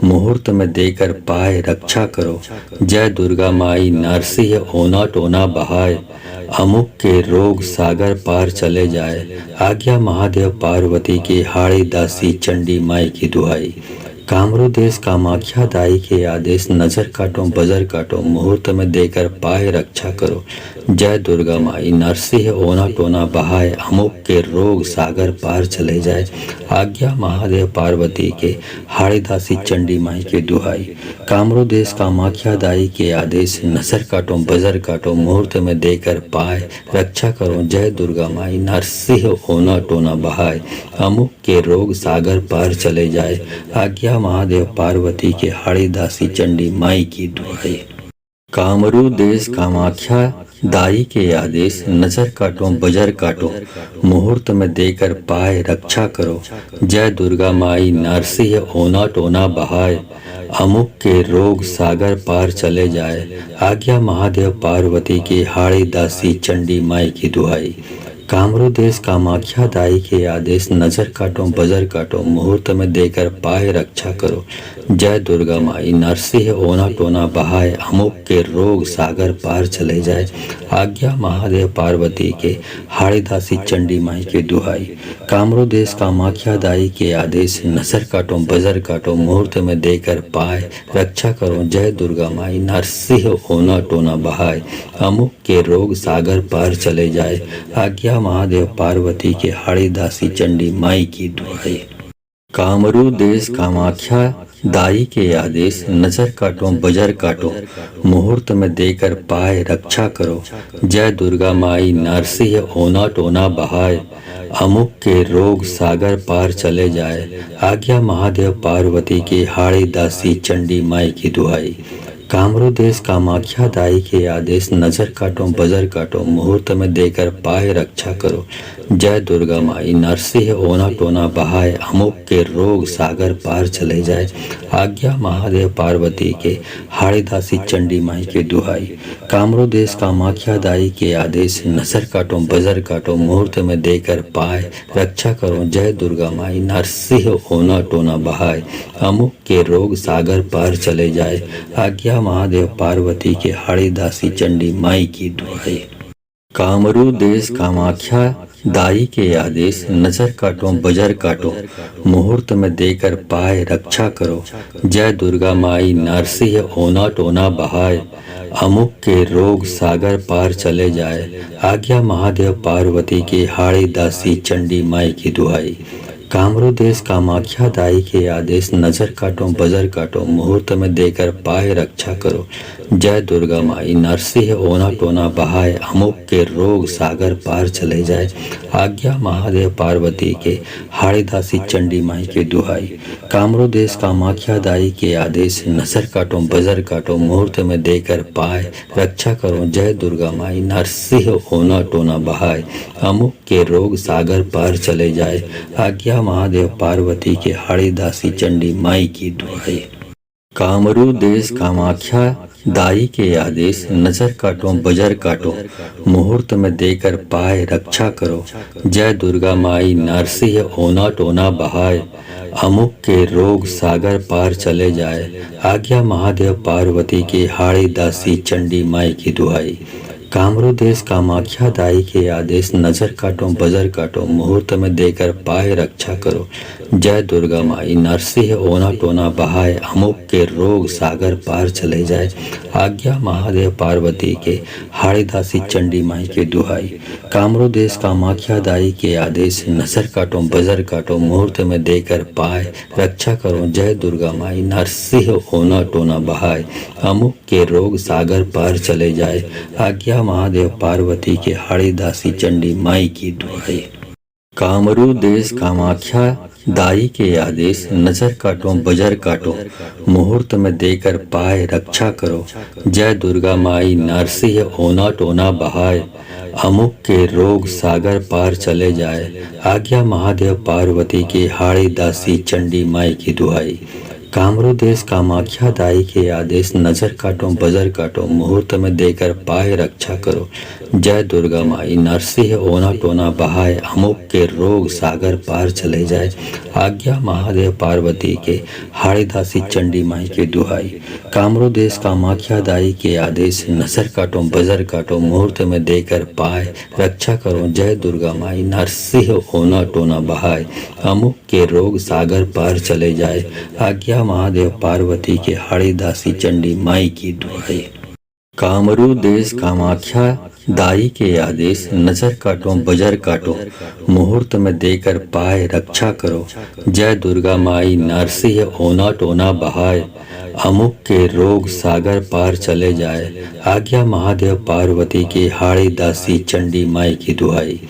मुहूर्त में देकर पाए, रक्षा करो जय दुर्गा माई। नरसिंह ओना टोना बहाए, अमुक के रोग सागर पार चले जाए। आज्ञा महादेव पार्वती की, हाड़ी दासी चंडी माई की दुहाई। कामरू देश कामाख्या दाई के आदेश, नजर काटो बजर काटो मुहूर्त में देकर पाए, रक्षा करो जय दुर्गा माई। नरसिंह ओना टोना बहाए, अमुक के रोग सागर पार चले जाए। आज्ञा महादेव पार्वती के, हाड़ी दासी चंडी माई के दुहाई। कामरू देश कामाख्या दाई के आदेश, नजर काटो बजर काटो मुहूर्त में देकर पाए, रक्षा करो जय दुर्गा माई। नरसिंह ओना टोना बहाए, अमुक के रोग सागर पार चले जाए। आज्ञा महादेव पार्वती के, हाड़ी दासी चंडी माई की दुहाई। कामरू देश कामाख्या दाई के आदेश, नजर काटो बजर काटो मुहूर्त में देकर पाए, रक्षा करो जय दुर्गा माई। नरसिंह ओना टोना बहाए, अमुक के रोग सागर पार चले जाए। आज्ञा महादेव पार्वती की, हाड़ी दासी चंडी माई की दुहाई। कामरू देश कामाख्या दाई के आदेश, नजर काटो बजर काटो मुहूर्त में देकर पाए, रक्षा करो जय दुर्गा माई। नरसिंह ओना टोना बहाए, अमुक के रोग सागर पार चले जाए। आज्ञा महादेव पार्वती के, हाड़ी दासी चंडी माई के दुहाई। कामरू देश कामाख्या दाई के आदेश, नजर काटो बजर काटो मुहूर्त में देकर पाए, रक्षा करो जय दुर्गा माई। नरसिंह ओना टोना बहाए, अमुक के रोग सागर पार चले जाए। आज्ञा महादेव पार्वती के, हाड़ी दासी चंडी माई की दुहाई। कामरू देश कामाख्या दाई के आदेश, नजर काटो बजर काटो मुहूर्त में देकर पाए, रक्षा करो जय दुर्गा माई। नरसिंह ओना टोना बहाए, अमुक के रोग सागर पार चले जाए। आज्ञा महादेव पार्वती की, हाड़ी दासी चंडी माई की दुहाई। कामरू देश कामाख्या दाई के आदेश, नजर काटो बजर काटो मुहूर्त में देकर पाए, रक्षा करो जय दुर्गा माई। नरसिंह ओना टोना बहाए, अमुक के रोग सागर पार चले जाए। आज्ञा महादेव पार्वती के, हाड़ी दासी चंडी माई के दुहाई। कामरू देश कामाख्या दाई के आदेश, नजर काटो बजर काटो मुहूर्त में देकर पाए, रक्षा करो जय दुर्गा माई। नरसिंह ओना टोना बहाए, अमुक के रोग सागर पार चले जाए। आज्ञा महादेव पार्वती के, हाड़ी दासी चंडी माई की दुहाई। कामरू देश कामाख्या दाई के आदेश, नजर काटो बजर काटो, मुहूर्त में देकर पाए रक्षा करो। जय दुर्गा माई नरसिंह ओना टोना बहाय, अमुक के रोग सागर पार चले जाए। आज्ञा महादेव पार्वती की, हाड़ी दासी चंडी माई की दुहाई। कामरू देश कामाख्या दाई के आदेश, नजर काटो बजर काटो, मुहूर्त में देकर पाए रक्षा करो। जय दुर्गा माई नरसिंह ओना टोना बहाय, अमुक के रोग सागर पार चले जाए। आज्ञा महादेव पार्वती के, हाड़ी दासी चंडी माई के दुहाई। कामरू देश कामाख्या दाई के आदेश, नजर काटो बजर काटो, मुहूर्त में देकर पाए रक्षा करो। जय दुर्गा माई नरसिंह ओना टोना बहाय, अमुक के रोग सागर पार चले जाए। आज्ञा महादेव पार्वती के, हाड़ी दासी चंडी माई की दुहाई। कामरू देश कामाख्या दाई के आदेश, नजर काटो बजर काटो, मुहूर्त में देकर पाए रक्षा करो। जय दुर्गा माई नरसिंह ओना टोना बहाय, अमुक के रोग सागर पार चले जाए। आज्ञा महादेव पार्वती की, हाड़ी दासी चंडी माई की दुहाई। कामरू देश कामाख्या दाई के आदेश, नजर काटो बजर काटो, मुहूर्त में देकर पाए रक्षा करो। जय दुर्गा माई नरसिंह ओना टोना बहाय, अमुक के रोग सागर पार चले जाए। आज्ञा महादेव पार्वती के, हाड़ी दासी चंडी माई के दुहाई। कामरू देश कामाख्या दाई के आदेश, नजर काटो बजर काटो, मुहूर्त में देकर पाए रक्षा करो। जय दुर्गा माई नरसिंह ओना टोना बहाय, अमुक के रोग सागर पार चले जाए। आज्ञा महादेव पार्वती के, हाड़ी दासी चंडी माई की दुहाई। कामरू देश कामाख्या दाई के आदेश, नजर काटो बजर काटो, मुहूर्त में देकर पाए रक्षा करो। जय दुर्गा माई नरसिंह ओना टोना बहाय, अमुक के रोग सागर पार चले जाए। आज्ञा महादेव पार्वती की, हाड़ी दासी चंडी माई की दुहाई। कामरू देश कामाख्या दाई के आदेश, नजर काटो बजर काटो, मुहूर्त में देकर पाए रक्षा करो। जय दुर्गा माई नरसिंह ओना टोना बहाय, अमुक के रोग सागर पार चले जाए। आज्ञा महादेव पार्वती के, हाड़ी दासी चंडी माई के दुहाई। कामरू देश कामाख्या दाई के आदेश, नजर काटो बजर काटो, मुहूर्त में देकर पाए रक्षा करो। जय दुर्गा माई नरसिंह ओना टोना बहाय, अमुक के रोग सागर पार चले जाए। आज्ञा महादेव पार्वती के, हाड़ी दासी चंडी माई की दुहाई। कामरू देश कामाख्या दाई के आदेश, नजर काटो बजर काटो, मुहूर्त में देकर पाए रक्षा करो। जय दुर्गा माई नरसिंह ओना टोना बहाय, अमुक के रोग सागर पार चले जाए। आज्ञा महादेव पार्वती की, हाड़ी दासी चंडी माई की दुहाई।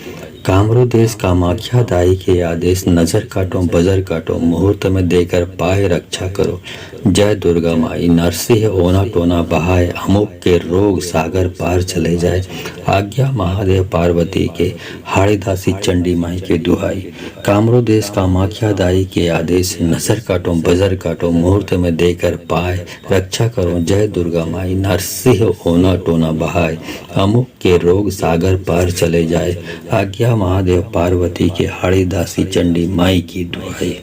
कामरू देश कामाख्या दाई के आदेश, नजर काटो बजर काटो, मुहूर्त में देकर पाए रक्षा करो। जय दुर्गा माई नरसिंह ओना टोना बहाय, अमुक के रोग सागर पार चले जाए। आज्ञा महादेव पार्वती के, हाड़ी दासी चंडी माई के दुहाई। कामरू देश कामाख्या दाई के आदेश, नजर काटो बजर काटो, मुहूर्त में देकर पाए रक्षा करो। जय दुर्गा माई नरसिंह ओना टोना बहाय, अमुक के रोग सागर पार चले जाए। आज्ञा महादेव पार्वती के, हाड़ी दासी चंडी माई की दुहाई।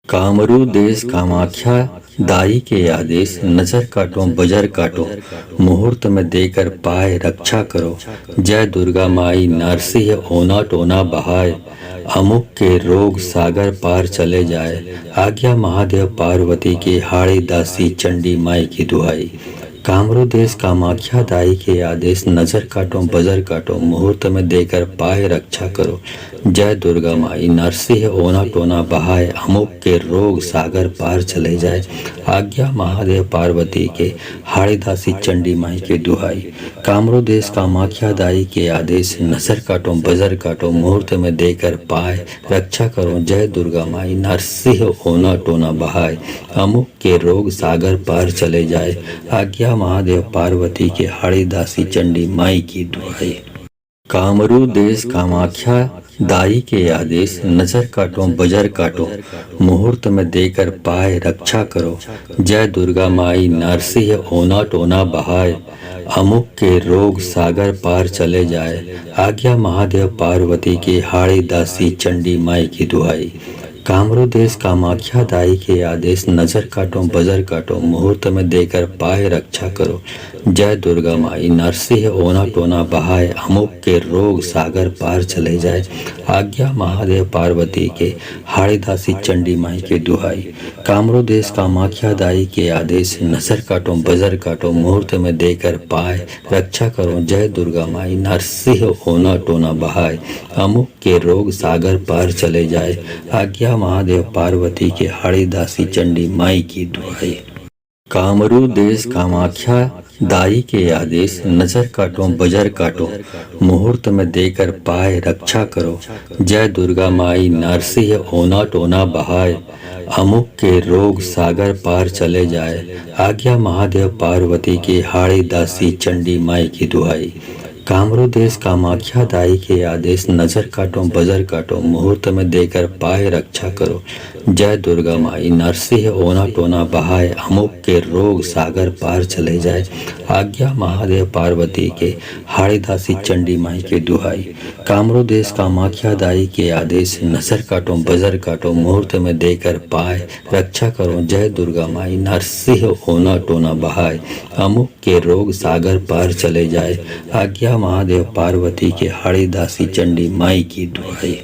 कामरू देश कामाख्या दाई के आदेश, नजर काटो बजर काटो, मुहूर्त में देकर पाए रक्षा करो। जय दुर्गा माई नरसिंह ओना टोना बहाय, अमुक के रोग सागर पार चले जाए। आज्ञा महादेव पार्वती की, हाड़ी दासी चंडी माई की दुहाई। कामरू देश कामाख्या दाई के आदेश, नजर काटो बजर काटो, मुहूर्त में देकर पाए रक्षा करो। जय दुर्गा माई नरसिंह ओना टोना बहाय, अमुक के रोग सागर पार चले जाए। आज्ञा महादेव पार्वती के, हाड़ी दासी चंडी माई के दुहाई। कामरू देश कामाख्या दाई के आदेश, नजर काटो बजर काटो, मुहूर्त में देकर पाए रक्षा करो। जय दुर्गा माई नरसिंह ओना टोना बहाय, अमुक के रोग सागर पार चले जाए। आज्ञा महादेव पार्वती के, हाड़ी दासी चंडी माई की दुहाई। कामरू देश कामाख्या दाई के आदेश, नजर काटो बजर काटो, मुहूर्त में देकर पाए रक्षा करो। जय दुर्गा माई नरसिंह ओना टोना बहाय, अमुक के रोग सागर पार चले जाए। आज्ञा महादेव पार्वती की, हाड़ी दासी चंडी माई की दुहाई। कामरू देश कामाख्या दाई के आदेश, नजर काटो बजर काटो, मुहूर्त में देकर पाए रक्षा करो। जय दुर्गा माई, नरसिंह ओना टोना बहाए, अमुक के रोग सागर पार चले जाए। आज्ञा महादेव पार्वती के, हाड़ीदासी चंडी माई के दुहाई। कामरू देश कामाख्या दाई के आदेश, नजर काटो बजर काटो, मुहूर्त में देकर पाए रक्षा करो। जय दुर्गा माई, नरसिंह ओना टोना बहाए, अमुक के रोग सागर पार चले जाए। आज्ञा महादेव पार्वती के, हाड़ीदासी चंडी माई की दुहाई। कामरू देश कामाख्या दाई के आदेश, नजर काटो बजर काटो, मुहूर्त में देकर पाए रक्षा करो। जय दुर्गा माई, नरसिंह ओना टोना बहाए, अमुक के रोग सागर पार चले जाए। आज्ञा महादेव पार्वती के, हाड़ीदासी चंडी माई की दुहाई। कामरू देश कामाख्या दाई के आदेश, नजर काटो बजर काटो, मुहूर्त में देकर पाए रक्षा करो। जय दुर्गा माई, नरसिंह ओना टोना बहाए, अमुक के रोग सागर पार चले जाए। आज्ञा महादेव पार्वती के, हाड़ीदासी चंडी माई के दुहाई। कामरू देश कामाख्या दाई के आदेश, नजर काटो बजर काटो, मुहूर्त में देकर पाए रक्षा करो। जय दुर्गा माई, नरसिंह ओना टोना बहाए, अमुक के रोग सागर पार चले जाए। आज्ञा महादेव पार्वती के, हाड़ीदासी चंडी माई की दुहाई।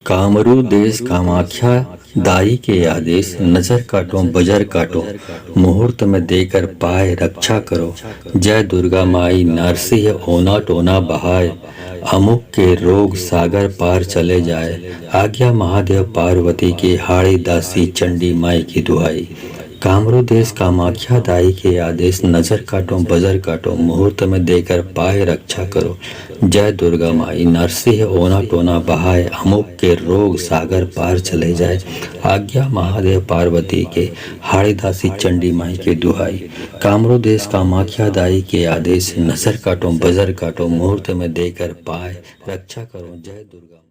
कामरू देश कामाख्या दाई के आदेश, नजर काटो बजर काटो, मुहूर्त में देकर पाए रक्षा करो। जय दुर्गा माई, नरसिंह ओना टोना बहाए, अमुक के रोग सागर पार चले जाए। आज्ञा महादेव पार्वती के, हाड़ीदासी चंडी माई की दुहाई। कामरू देश कामाख्या दाई के आदेश, नजर काटो बजर काटो, मुहूर्त में देकर पाए रक्षा करो। जय दुर्गा माई, नरसिंह ओना टोना बहाए, अमुक के रोग सागर पार चले जाए। आज्ञा महादेव पार्वती के, हाड़ीदासी चंडी माई के दुहाई। कामरू देश कामाख्या दाई के आदेश, नजर काटो बजर काटो, मुहूर्त में देकर पाए रक्षा करो। जय दुर्गा।